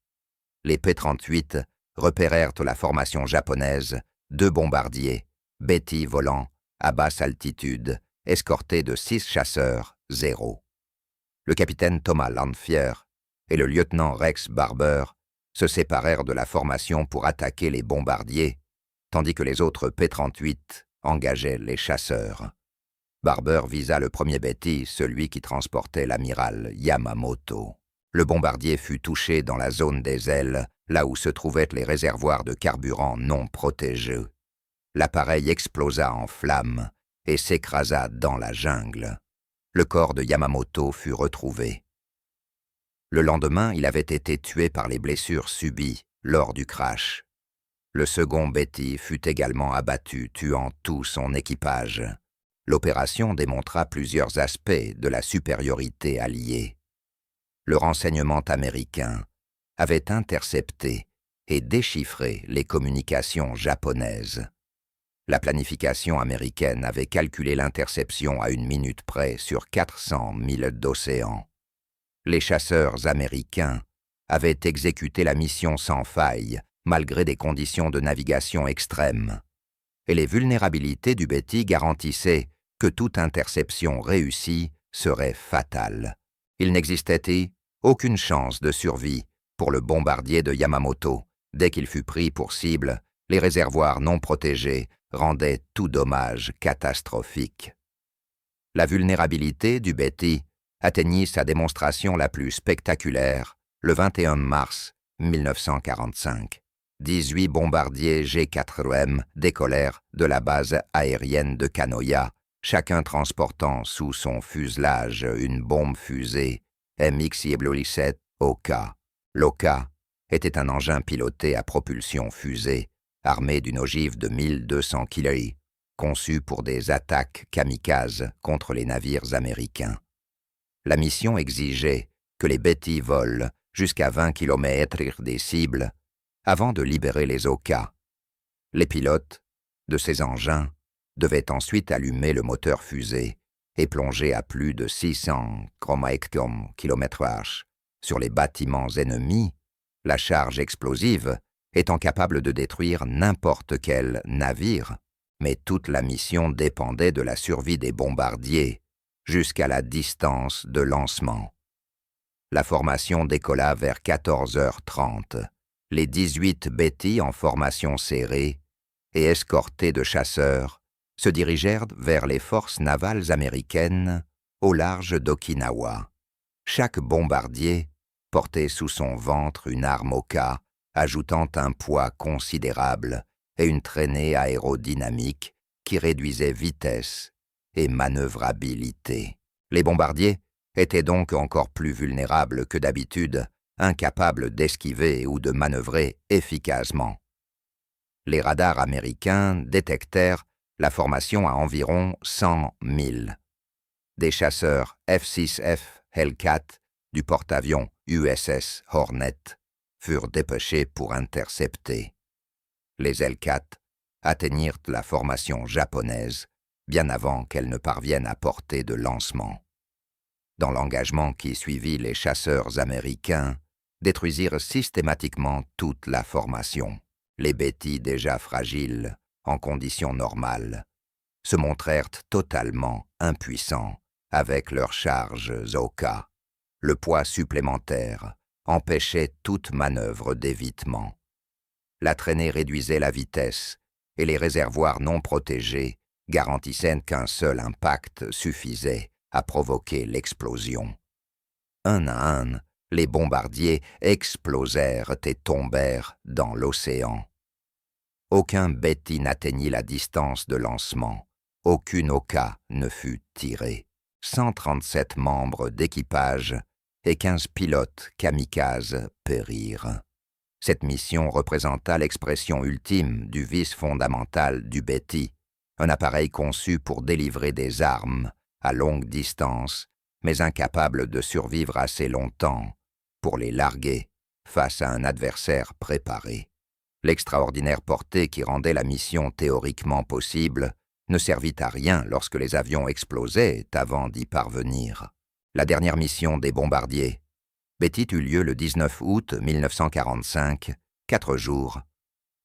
les P-38 repérèrent la formation japonaise, 2 bombardiers, Betty volant à basse altitude, escortés de 6 chasseurs, 0. Le capitaine Thomas Lanphier et le lieutenant Rex Barber se séparèrent de la formation pour attaquer les bombardiers, tandis que les autres P-38 engageaient les chasseurs. Barber visa le premier Betty, celui qui transportait l'amiral Yamamoto. Le bombardier fut touché dans la zone des ailes, là où se trouvaient les réservoirs de carburant non protégés. L'appareil explosa en flammes et s'écrasa dans la jungle. Le corps de Yamamoto fut retrouvé. Le lendemain, il avait été tué par les blessures subies lors du crash. Le second Betty fut également abattu, tuant tout son équipage. L'opération démontra plusieurs aspects de la supériorité alliée. Le renseignement américain avait intercepté et déchiffré les communications japonaises. La planification américaine avait calculé l'interception à 1 minute près sur 400 milles d'océan. Les chasseurs américains avaient exécuté la mission sans faille, malgré des conditions de navigation extrêmes. Et les vulnérabilités du Betty garantissaient que toute interception réussie serait fatale. Il n'existait aucune chance de survie pour le bombardier de Yamamoto. Dès qu'il fut pris pour cible, les réservoirs non protégés rendaient tout dommage catastrophique. La vulnérabilité du Betty atteignit sa démonstration la plus spectaculaire le 21 mars 1945. 18 bombardiers G4M décollèrent de la base aérienne de Kanoya, chacun transportant sous son fuselage une bombe fusée MX-17 Oka. L'Oka était un engin piloté à propulsion fusée, armé d'une ogive de 1200 kg, conçu pour des attaques kamikazes contre les navires américains. La mission exigeait que les Betty volent jusqu'à 20 km des cibles avant de libérer les Oka. Les pilotes de ces engins devaient ensuite allumer le moteur fusée et plonger à plus de 600 km/h sur les bâtiments ennemis, la charge explosive étant capable de détruire n'importe quel navire. Mais toute la mission dépendait de la survie des bombardiers jusqu'à la distance de lancement. La formation décolla vers 14h30. Les 18 Betty en formation serrée et escortés de chasseurs se dirigèrent vers les forces navales américaines au large d'Okinawa. Chaque bombardier portait sous son ventre une arme Oka, ajoutant un poids considérable et une traînée aérodynamique qui réduisait vitesse et manœuvrabilité. Les bombardiers étaient donc encore plus vulnérables que d'habitude, incapables d'esquiver ou de manœuvrer efficacement. Les radars américains détectèrent la formation à environ 100 milles. Des chasseurs F-6F Hellcat du porte-avions USS Hornet furent dépêchés pour intercepter. Les Hellcat atteignirent la formation japonaise bien avant qu'elle ne parvienne à portée de lancement. Dans l'engagement qui suivit, les chasseurs américains détruisirent systématiquement toute la formation. Les Betty, déjà fragiles, en conditions normales, se montrèrent totalement impuissants avec leurs charges Oka. Le poids supplémentaire empêchait toute manœuvre d'évitement. La traînée réduisait la vitesse et les réservoirs non protégés garantissaient qu'un seul impact suffisait à provoquer l'explosion. Un à un, Les bombardiers explosèrent et tombèrent dans l'océan. Aucun Betty n'atteignit la distance de lancement. Aucune Oka ne fut tirée. 137 membres d'équipage et 15 pilotes kamikazes périrent. Cette mission représenta l'expression ultime du vice fondamental du Betty, un appareil conçu pour délivrer des armes à longue distance, mais incapable de survivre assez longtemps pour les larguer face à un adversaire préparé. L'extraordinaire portée qui rendait la mission théoriquement possible ne servit à rien lorsque les avions explosaient avant d'y parvenir. La dernière mission des bombardiers, Betty, eut lieu le 19 août 1945, 4 jours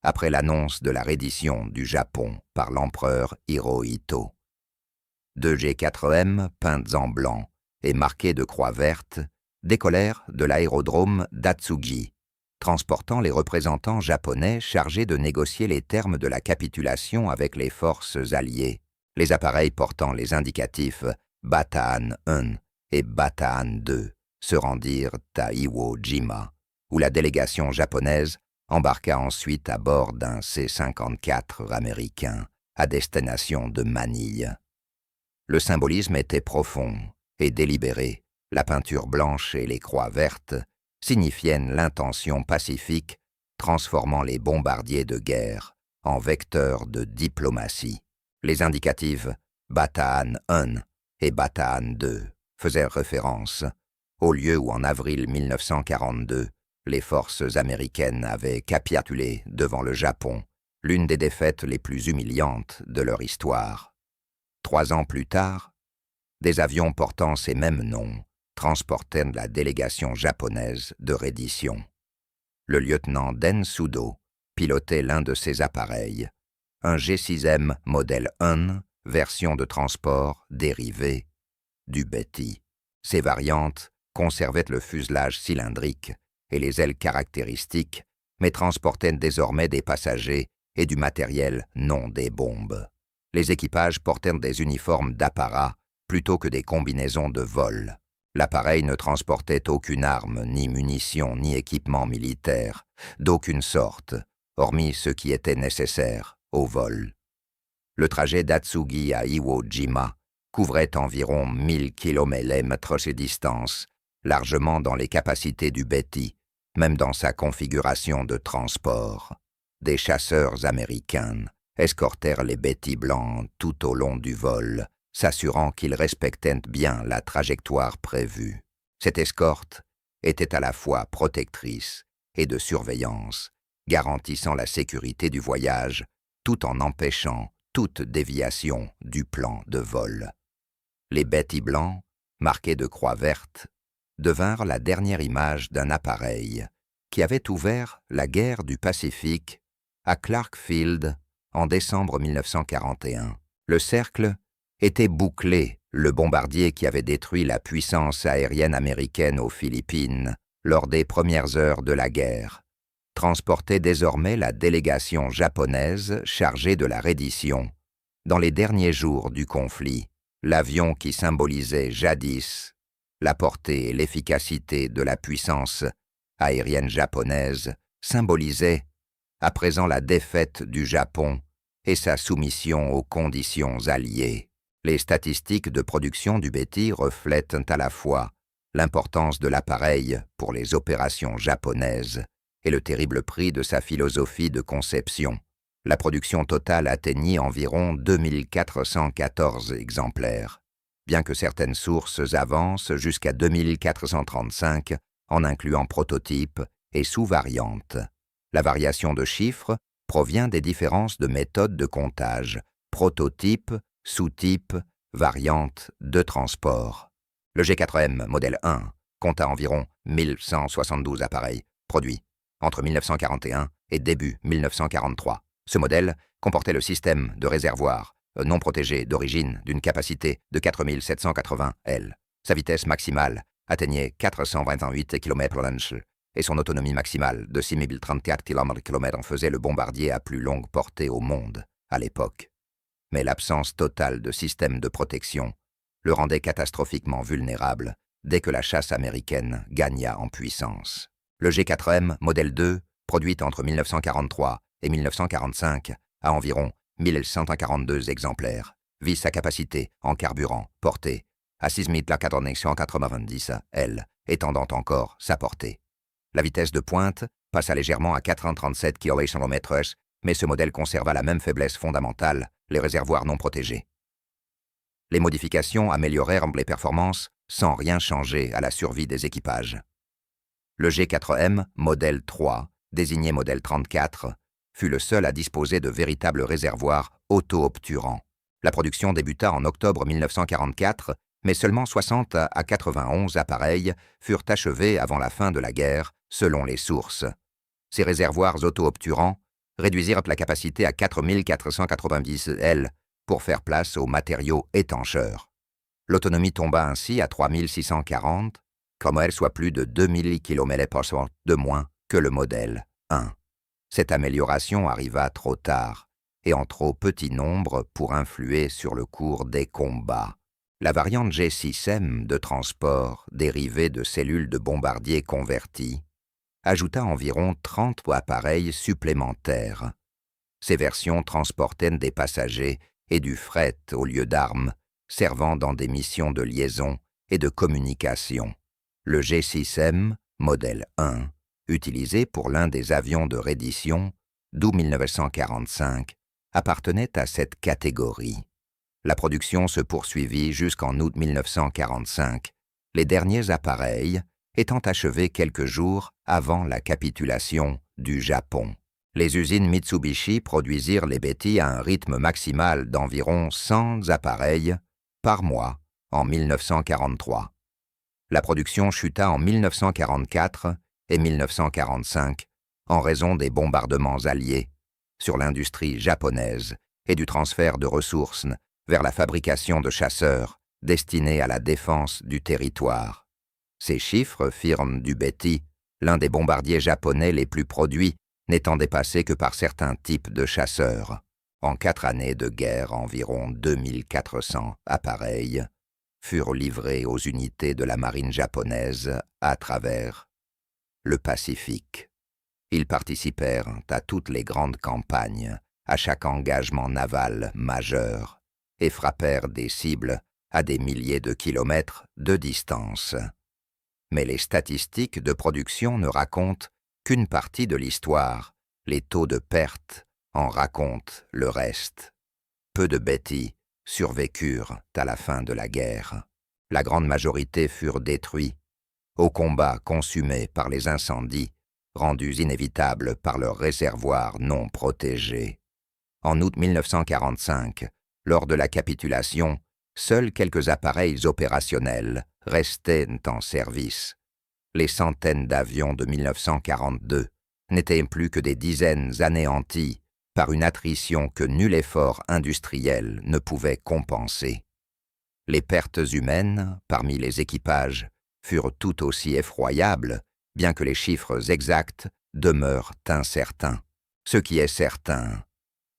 après l'annonce de la reddition du Japon par l'empereur Hirohito. 2 G4M peintes en blanc et marquées de croix vertes décollèrent de l'aérodrome d'Atsugi, transportant les représentants japonais chargés de négocier les termes de la capitulation avec les forces alliées. Les appareils portant les indicatifs Bataan 1 et Bataan 2 se rendirent à Iwo Jima, où la délégation japonaise embarqua ensuite à bord d'un C-54 américain à destination de Manille. Le symbolisme était profond et délibéré. La peinture blanche et les croix vertes signifiaient l'intention pacifique, transformant les bombardiers de guerre en vecteurs de diplomatie. Les indicatifs Bataan 1 et Bataan 2 faisaient référence au lieu où en avril 1942, les forces américaines avaient capitulé devant le Japon, l'une des défaites les plus humiliantes de leur histoire. 3 ans plus tard, des avions portant ces mêmes noms transportaient la délégation japonaise de reddition. Le lieutenant Den Sudo pilotait l'un de ces appareils, un G6M modèle 1, version de transport dérivée du Betty. Ces variantes conservaient le fuselage cylindrique et les ailes caractéristiques, mais transportaient désormais des passagers et du matériel non des bombes. Les équipages portèrent des uniformes d'apparat plutôt que des combinaisons de vol. L'appareil ne transportait aucune arme, ni munitions, ni équipement militaire, d'aucune sorte, hormis ce qui était nécessaire au vol. Le trajet d'Atsugi à Iwo Jima couvrait environ 1000 km de distance, largement dans les capacités du Betty, même dans sa configuration de transport. Des chasseurs américains escortèrent les Betty blancs tout au long du vol, s'assurant qu'ils respectaient bien la trajectoire prévue. Cette escorte était à la fois protectrice et de surveillance, garantissant la sécurité du voyage, tout en empêchant toute déviation du plan de vol. Les Betty blancs, marqués de croix vertes, devinrent la dernière image d'un appareil qui avait ouvert la guerre du Pacifique à Clark Field en décembre 1941. Le cercle était bouclé, le bombardier qui avait détruit la puissance aérienne américaine aux Philippines lors des premières heures de la guerre, transportait désormais la délégation japonaise chargée de la reddition. Dans les derniers jours du conflit, l'avion qui symbolisait jadis la portée et l'efficacité de la puissance aérienne japonaise symbolisait à présent la défaite du Japon et sa soumission aux conditions alliées. Les statistiques de production du Betty reflètent à la fois l'importance de l'appareil pour les opérations japonaises et le terrible prix de sa philosophie de conception. La production totale atteignit environ 2414 exemplaires, bien que certaines sources avancent jusqu'à 2435 en incluant prototypes et sous-variantes. La variation de chiffres provient des différences de méthodes de comptage, prototype, sous-type, variante de transport. Le G4M modèle 1 compta environ 1172 appareils produits entre 1941 et début 1943. Ce modèle comportait le système de réservoir non protégé d'origine d'une capacité de 4780 L. Sa vitesse maximale atteignait 428 km/h et son autonomie maximale de 6034 km/h en faisait le bombardier à plus longue portée au monde à l'époque. Mais l'absence totale de système de protection le rendait catastrophiquement vulnérable dès que la chasse américaine gagna en puissance. Le G4M modèle 2, produit entre 1943 et 1945, a environ 1142 exemplaires, vit sa capacité en carburant portée à 6490 L, étendant encore sa portée. La vitesse de pointe passa légèrement à 437 km/h, mais ce modèle conserva la même faiblesse fondamentale, les réservoirs non protégés. Les modifications améliorèrent les performances sans rien changer à la survie des équipages. Le G4M modèle 3, désigné modèle 34, fut le seul à disposer de véritables réservoirs auto-obturants. La production débuta en octobre 1944, mais seulement 60 à 91 appareils furent achevés avant la fin de la guerre, selon les sources. Ces réservoirs auto-obturants réduisirent la capacité à 4490 L pour faire place aux matériaux étancheurs. L'autonomie tomba ainsi à 3640, comme elle soit plus de 2000 km/h de moins que le modèle 1. Cette amélioration arriva trop tard et en trop petit nombre pour influer sur le cours des combats. La variante G6M de transport, dérivée de cellules de bombardiers converties, ajouta environ 30 appareils supplémentaires. Ces versions transportaient des passagers et du fret au lieu d'armes, servant dans des missions de liaison et de communication. Le G6M, modèle 1, utilisé pour l'un des avions de reddition, d'août 1945, appartenait à cette catégorie. La production se poursuivit jusqu'en août 1945, les derniers appareils étant achevés quelques jours avant la capitulation du Japon. Les usines Mitsubishi produisirent les Betty à un rythme maximal d'environ 100 appareils par mois en 1943. La production chuta en 1944 et 1945 en raison des bombardements alliés sur l'industrie japonaise et du transfert de ressources vers la fabrication de chasseurs destinés à la défense du territoire. Ces chiffres firent du Betty l'un des bombardiers japonais les plus produits, n'étant dépassé que par certains types de chasseurs. En 4 années de guerre, environ 2400 appareils furent livrés aux unités de la marine japonaise à travers le Pacifique. Ils participèrent à toutes les grandes campagnes, à chaque engagement naval majeur, et frappèrent des cibles à des milliers de kilomètres de distance. Mais les statistiques de production ne racontent qu'une partie de l'histoire. Les taux de perte en racontent le reste. Peu de Betty survécurent à la fin de la guerre. La grande majorité furent détruits, au combat consumés par les incendies, rendus inévitables par leurs réservoirs non protégés. En août 1945, lors de la capitulation, seuls quelques appareils opérationnels restaient en service. Les centaines d'avions de 1942 n'étaient plus que des dizaines anéantis par une attrition que nul effort industriel ne pouvait compenser. Les pertes humaines, parmi les équipages, furent tout aussi effroyables, bien que les chiffres exacts demeurent incertains. Ce qui est certain,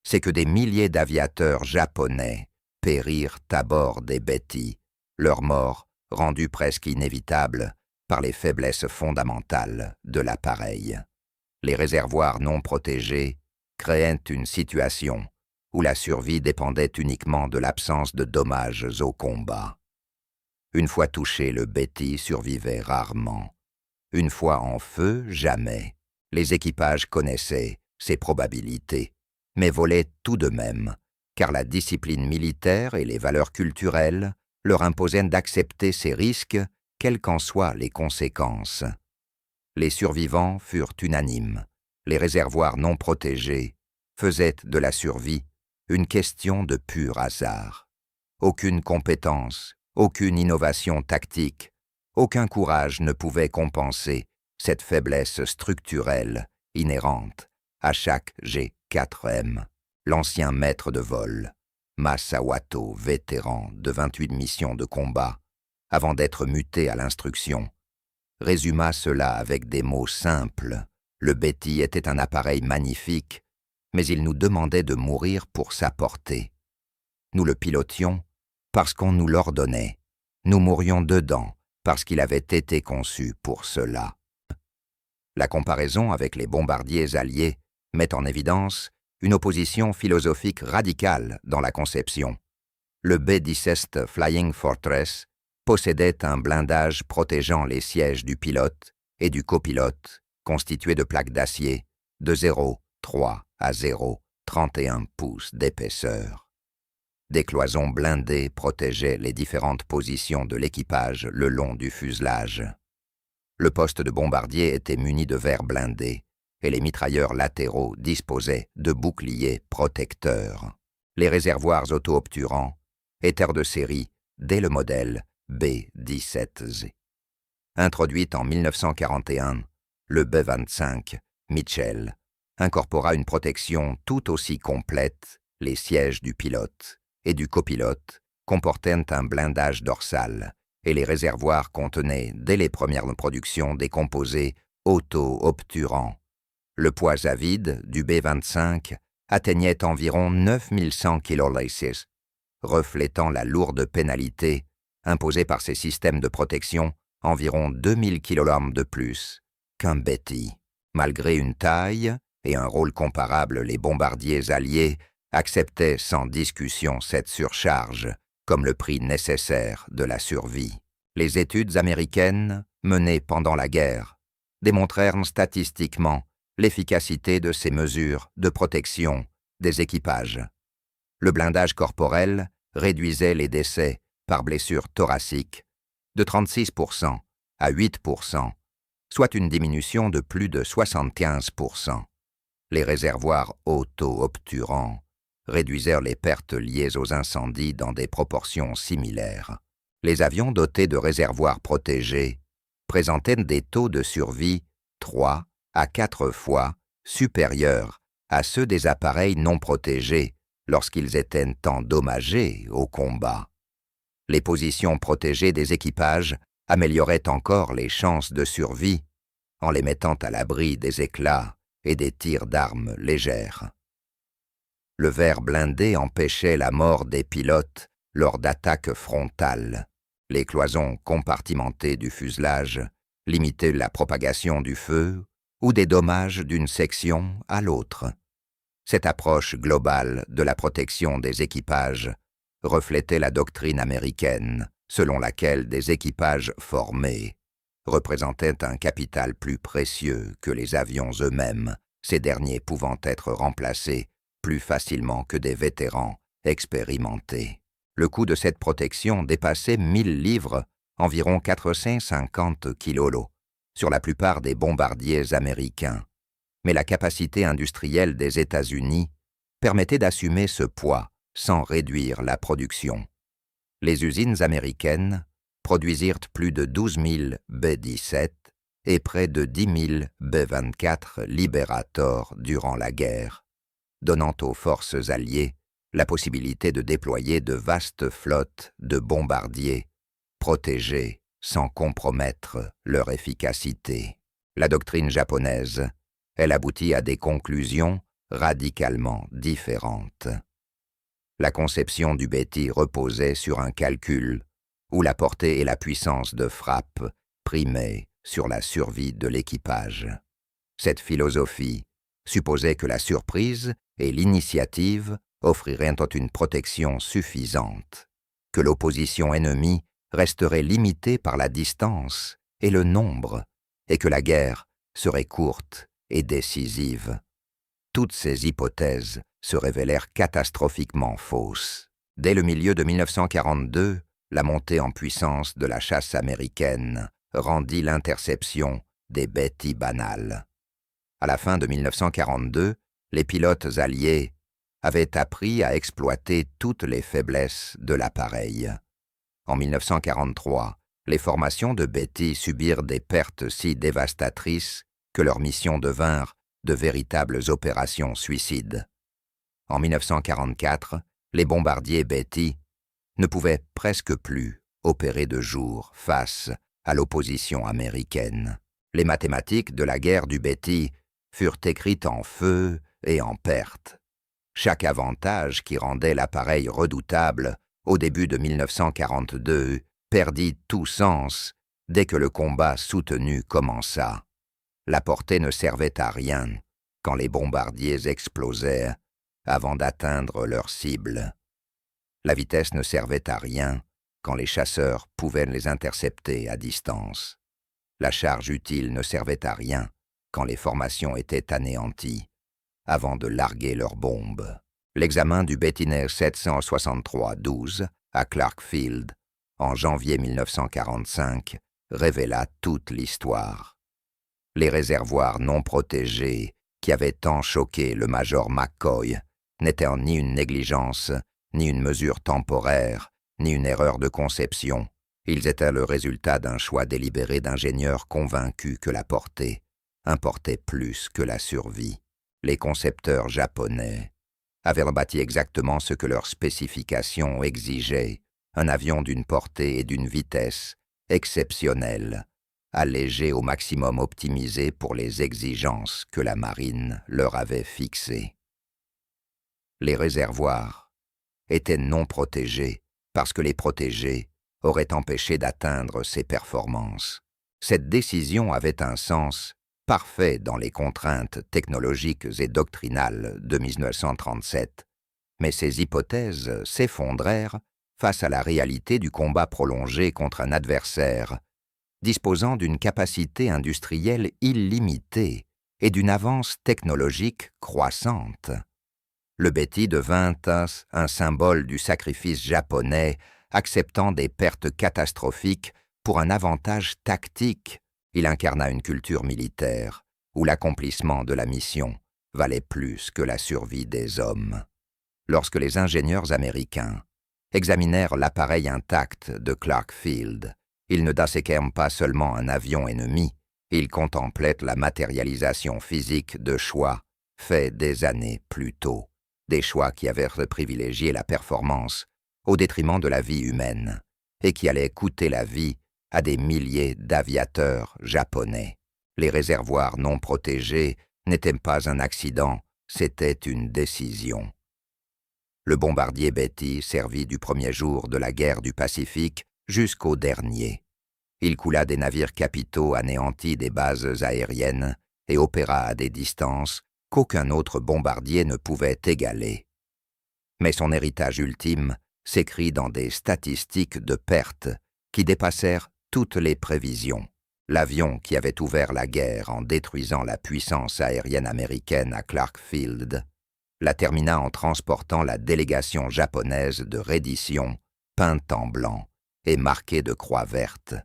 c'est que des milliers d'aviateurs japonais périrent à bord des Betty, leur mort rendue presque inévitable par les faiblesses fondamentales de l'appareil. Les réservoirs non protégés créaient une situation où la survie dépendait uniquement de l'absence de dommages au combat. Une fois touché, le Betty survivait rarement. Une fois en feu, jamais. Les équipages connaissaient ses probabilités, mais volaient tout de même, car la discipline militaire et les valeurs culturelles leur imposaient d'accepter ces risques, quelles qu'en soient les conséquences. Les survivants furent unanimes. Les réservoirs non protégés faisaient de la survie une question de pur hasard. Aucune compétence, aucune innovation tactique, aucun courage ne pouvait compenser cette faiblesse structurelle inhérente à chaque G4M. L'ancien maître de vol, Masawato, vétéran de 28 missions de combat, avant d'être muté à l'instruction, résuma cela avec des mots simples. Le Betty était un appareil magnifique, mais il nous demandait de mourir pour sa portée. Nous le pilotions parce qu'on nous l'ordonnait. Nous mourions dedans parce qu'il avait été conçu pour cela. La comparaison avec les bombardiers alliés met en évidence une opposition philosophique radicale dans la conception. Le B-17 Flying Fortress possédait un blindage protégeant les sièges du pilote et du copilote, constitué de plaques d'acier de 0,3 à 0,31 pouces d'épaisseur. Des cloisons blindées protégeaient les différentes positions de l'équipage le long du fuselage. Le poste de bombardier était muni de verres blindés et les mitrailleurs latéraux disposaient de boucliers protecteurs. Les réservoirs auto-obturants étaient de série dès le modèle B-17Z. Introduit en 1941, le B-25 Mitchell incorpora une protection tout aussi complète. Les sièges du pilote et du copilote comportaient un blindage dorsal et les réservoirs contenaient dès les premières productions des composés auto-obturants. Le poids à vide du B-25 atteignait environ 9100 kilolaces, reflétant la lourde pénalité imposée par ces systèmes de protection, environ 2000 kilogrammes de plus qu'un Betty. Malgré une taille et un rôle comparable, les bombardiers alliés acceptaient sans discussion cette surcharge comme le prix nécessaire de la survie. Les études américaines menées pendant la guerre démontrèrent statistiquement l'efficacité de ces mesures de protection des équipages. Le blindage corporel réduisait les décès par blessure thoracique de 36% à 8%, soit une diminution de plus de 75%. Les réservoirs auto-obturants réduisirent les pertes liées aux incendies dans des proportions similaires. Les avions dotés de réservoirs protégés présentaient des taux de survie 3 à 4 fois supérieurs à ceux des appareils non protégés lorsqu'ils étaient endommagés au combat. Les positions protégées des équipages amélioraient encore les chances de survie en les mettant à l'abri des éclats et des tirs d'armes légères. Le verre blindé empêchait la mort des pilotes lors d'attaques frontales. Les cloisons compartimentées du fuselage limitaient la propagation du feu ou des dommages d'une section à l'autre. Cette approche globale de la protection des équipages reflétait la doctrine américaine, selon laquelle des équipages formés représentaient un capital plus précieux que les avions eux-mêmes, ces derniers pouvant être remplacés plus facilement que des vétérans expérimentés. Le coût de cette protection dépassait 1000 livres, environ 450 kilos, sur la plupart des bombardiers américains. Mais la capacité industrielle des États-Unis permettait d'assumer ce poids sans réduire la production. Les usines américaines produisirent plus de 12 000 B-17 et près de 10 000 B-24 Liberator durant la guerre, donnant aux forces alliées la possibilité de déployer de vastes flottes de bombardiers protégés sans compromettre leur efficacité. La doctrine japonaise, elle aboutit à des conclusions radicalement différentes. La conception du Betty reposait sur un calcul où la portée et la puissance de frappe primaient sur la survie de l'équipage. Cette philosophie supposait que la surprise et l'initiative offriraient une protection suffisante, que l'opposition ennemie resterait limitée par la distance et le nombre, et que la guerre serait courte et décisive. Toutes ces hypothèses se révélèrent catastrophiquement fausses. Dès le milieu de 1942, la montée en puissance de la chasse américaine rendit l'interception des Betty banales. À la fin de 1942, les pilotes alliés avaient appris à exploiter toutes les faiblesses de l'appareil. En 1943, les formations de Betty subirent des pertes si dévastatrices que leurs missions devinrent de véritables opérations suicides. En 1944, les bombardiers Betty ne pouvaient presque plus opérer de jour face à l'opposition américaine. Les mathématiques de la guerre du Betty furent écrites en feu et en perte. Chaque avantage qui rendait l'appareil redoutable au début de 1942 perdit tout sens Dès que le combat soutenu commença, la portée ne servait à rien quand les bombardiers explosaient avant d'atteindre leur cible. La vitesse ne servait à rien quand les chasseurs pouvaient les intercepter à distance. La charge utile ne servait à rien quand les formations étaient anéanties avant de larguer leurs bombes. L'examen du Betty 763-12 à Clark Field en janvier 1945 révéla toute l'histoire. Les réservoirs non protégés qui avaient tant choqué le major McCoy n'étaient ni une négligence, ni une mesure temporaire, ni une erreur de conception. Ils étaient le résultat d'un choix délibéré d'ingénieurs convaincus que la portée importait plus que la survie. Les concepteurs japonais avaient bâti exactement ce que leurs spécifications exigeaient, un avion d'une portée et d'une vitesse exceptionnelles, allégé au maximum optimisé pour les exigences que la marine leur avait fixées. Les réservoirs étaient non protégés parce que les protégés auraient empêché d'atteindre ces performances. Cette décision avait un sens parfait dans les contraintes technologiques et doctrinales de 1937, mais ces hypothèses s'effondrèrent face à la réalité du combat prolongé contre un adversaire disposant d'une capacité industrielle illimitée et d'une avance technologique croissante. Le Betty devint un symbole du sacrifice japonais acceptant des pertes catastrophiques pour un avantage tactique. Il incarna une culture militaire où l'accomplissement de la mission valait plus que la survie des hommes. Lorsque les ingénieurs américains examinèrent l'appareil intact de Clark Field, ils ne disséquèrent pas seulement un avion ennemi, ils contemplaient la matérialisation physique de choix faits des années plus tôt, des choix qui avaient privilégié la performance au détriment de la vie humaine et qui allaient coûter la vie à des milliers d'aviateurs japonais. Les réservoirs non protégés n'étaient pas un accident, c'était une décision. Le bombardier Betty servit du premier jour de la guerre du Pacifique jusqu'au dernier. Il coula des navires capitaux anéantis des bases aériennes et opéra à des distances qu'aucun autre bombardier ne pouvait égaler. Mais son héritage ultime s'écrit dans des statistiques de pertes qui dépassèrent toutes les prévisions. L'avion qui avait ouvert la guerre en détruisant la puissance aérienne américaine à Clark Field la termina en transportant la délégation japonaise de reddition, peinte en blanc et marquée de croix vertes.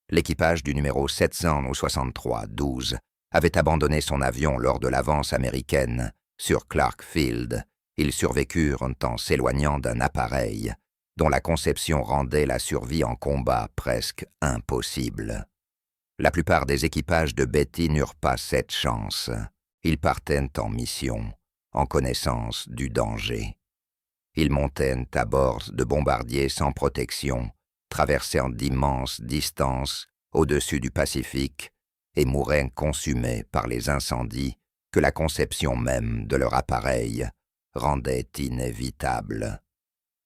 L'équipage du numéro 763-12 avait abandonné son avion lors de l'avance américaine sur Clark Field. Ils survécurent en s'éloignant d'un appareil dont la conception rendait la survie en combat presque impossible. La plupart des équipages de Betty n'eurent pas cette chance. Ils partaient en mission, en connaissance du danger. Ils montaient à bord de bombardiers sans protection, traversaient d'immenses distances au-dessus du Pacifique et mouraient consumés par les incendies que la conception même de leur appareil rendait inévitable.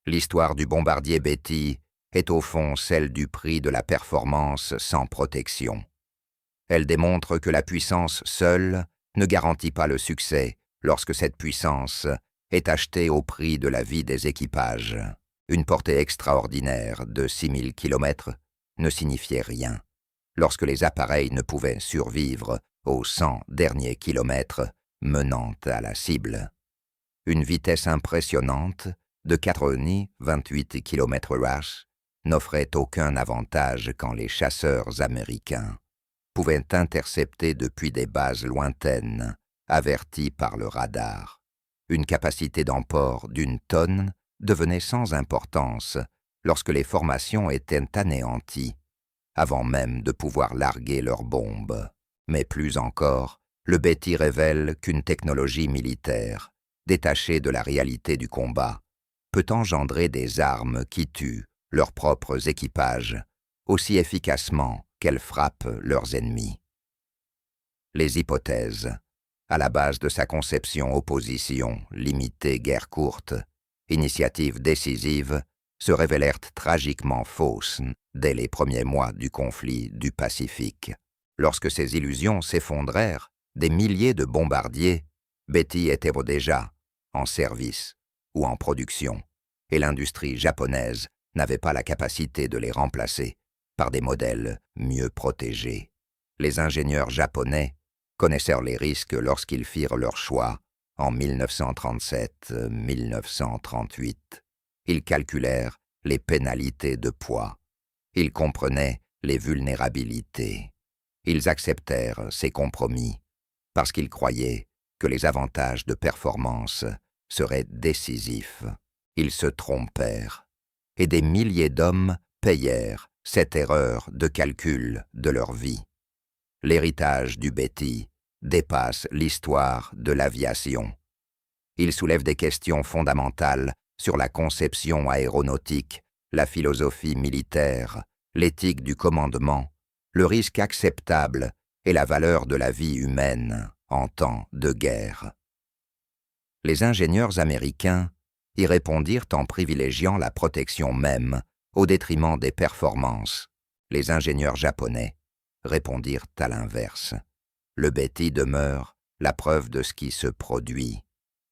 L'histoire du bombardier Betty est au fond celle du prix de la performance sans protection. Elle démontre que la puissance seule ne garantit pas le succès lorsque cette puissance est achetée au prix de la vie des équipages. Une portée extraordinaire de 6000 km ne signifiait rien lorsque les appareils ne pouvaient survivre aux 100 derniers kilomètres menant à la cible. Une vitesse impressionnante de 28 km/h n'offrait aucun avantage quand les chasseurs américains pouvaient intercepter depuis des bases lointaines, avertis par le radar. Une capacité d'emport d'une tonne devenait sans importance lorsque les formations étaient anéanties, avant même de pouvoir larguer leurs bombes. Mais plus encore, le Betty révèle qu'une technologie militaire, détachée de la réalité du combat, peut engendrer des armes qui tuent leurs propres équipages aussi efficacement qu'elles frappent leurs ennemis. Les hypothèses, à la base de sa conception opposition, limitée, guerre courte, initiative décisive, se révélèrent tragiquement fausses dès les premiers mois du conflit du Pacifique. Lorsque ces illusions s'effondrèrent, des milliers de bombardiers, Betty était déjà en service ou en production, et l'industrie japonaise n'avait pas la capacité de les remplacer par des modèles mieux protégés. Les ingénieurs japonais connaissèrent les risques lorsqu'ils firent leur choix en 1937-1938. Ils calculèrent les pénalités de poids. Ils comprenaient les vulnérabilités. Ils acceptèrent ces compromis parce qu'ils croyaient que les avantages de performance seraient décisifs. Ils se trompèrent, et des milliers d'hommes payèrent cette erreur de calcul de leur vie. L'héritage du Betty dépasse l'histoire de l'aviation. Il soulève des questions fondamentales sur la conception aéronautique, la philosophie militaire, l'éthique du commandement, le risque acceptable et la valeur de la vie humaine en temps de guerre. Les ingénieurs américains y répondirent en privilégiant la protection même au détriment des performances. Les ingénieurs japonais répondirent à l'inverse. Le Betty demeure la preuve de ce qui se produit.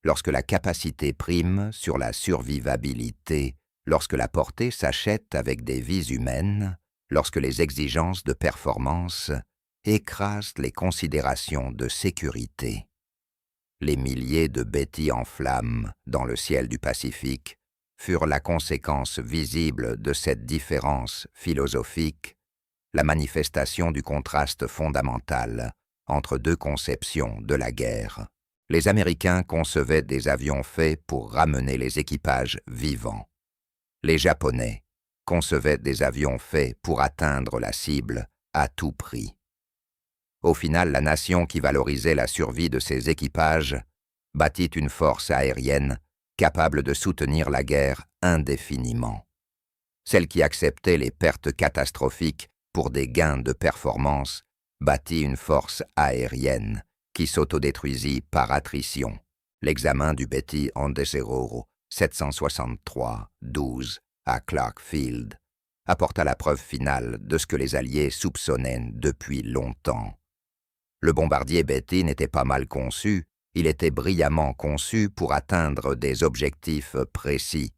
Lorsque la capacité prime sur la survivabilité, lorsque la portée s'achète avec des vies humaines, lorsque les exigences de performance écrasent les considérations de sécurité. Les milliers de Betty en flammes dans le ciel du Pacifique furent la conséquence visible de cette différence philosophique, la manifestation du contraste fondamental entre deux conceptions de la guerre. Les Américains concevaient des avions faits pour ramener les équipages vivants. Les Japonais concevaient des avions faits pour atteindre la cible à tout prix. Au final, la nation qui valorisait la survie de ses équipages bâtit une force aérienne capable de soutenir la guerre indéfiniment. Celle qui acceptait les pertes catastrophiques pour des gains de performance bâtit une force aérienne qui s'autodétruisit par attrition. L'examen du Betty Ondesero 763-12 à Clark Field apporta la preuve finale de ce que les Alliés soupçonnaient depuis longtemps. Le bombardier Betty n'était pas mal conçu, il était brillamment conçu pour atteindre des objectifs précis.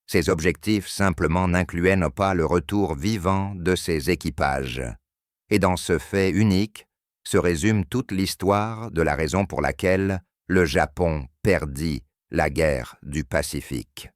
Ces objectifs simplement n'incluaient pas le retour vivant de ses équipages. Et dans ce fait unique se résume toute l'histoire de la raison pour laquelle le Japon perdit la guerre du Pacifique.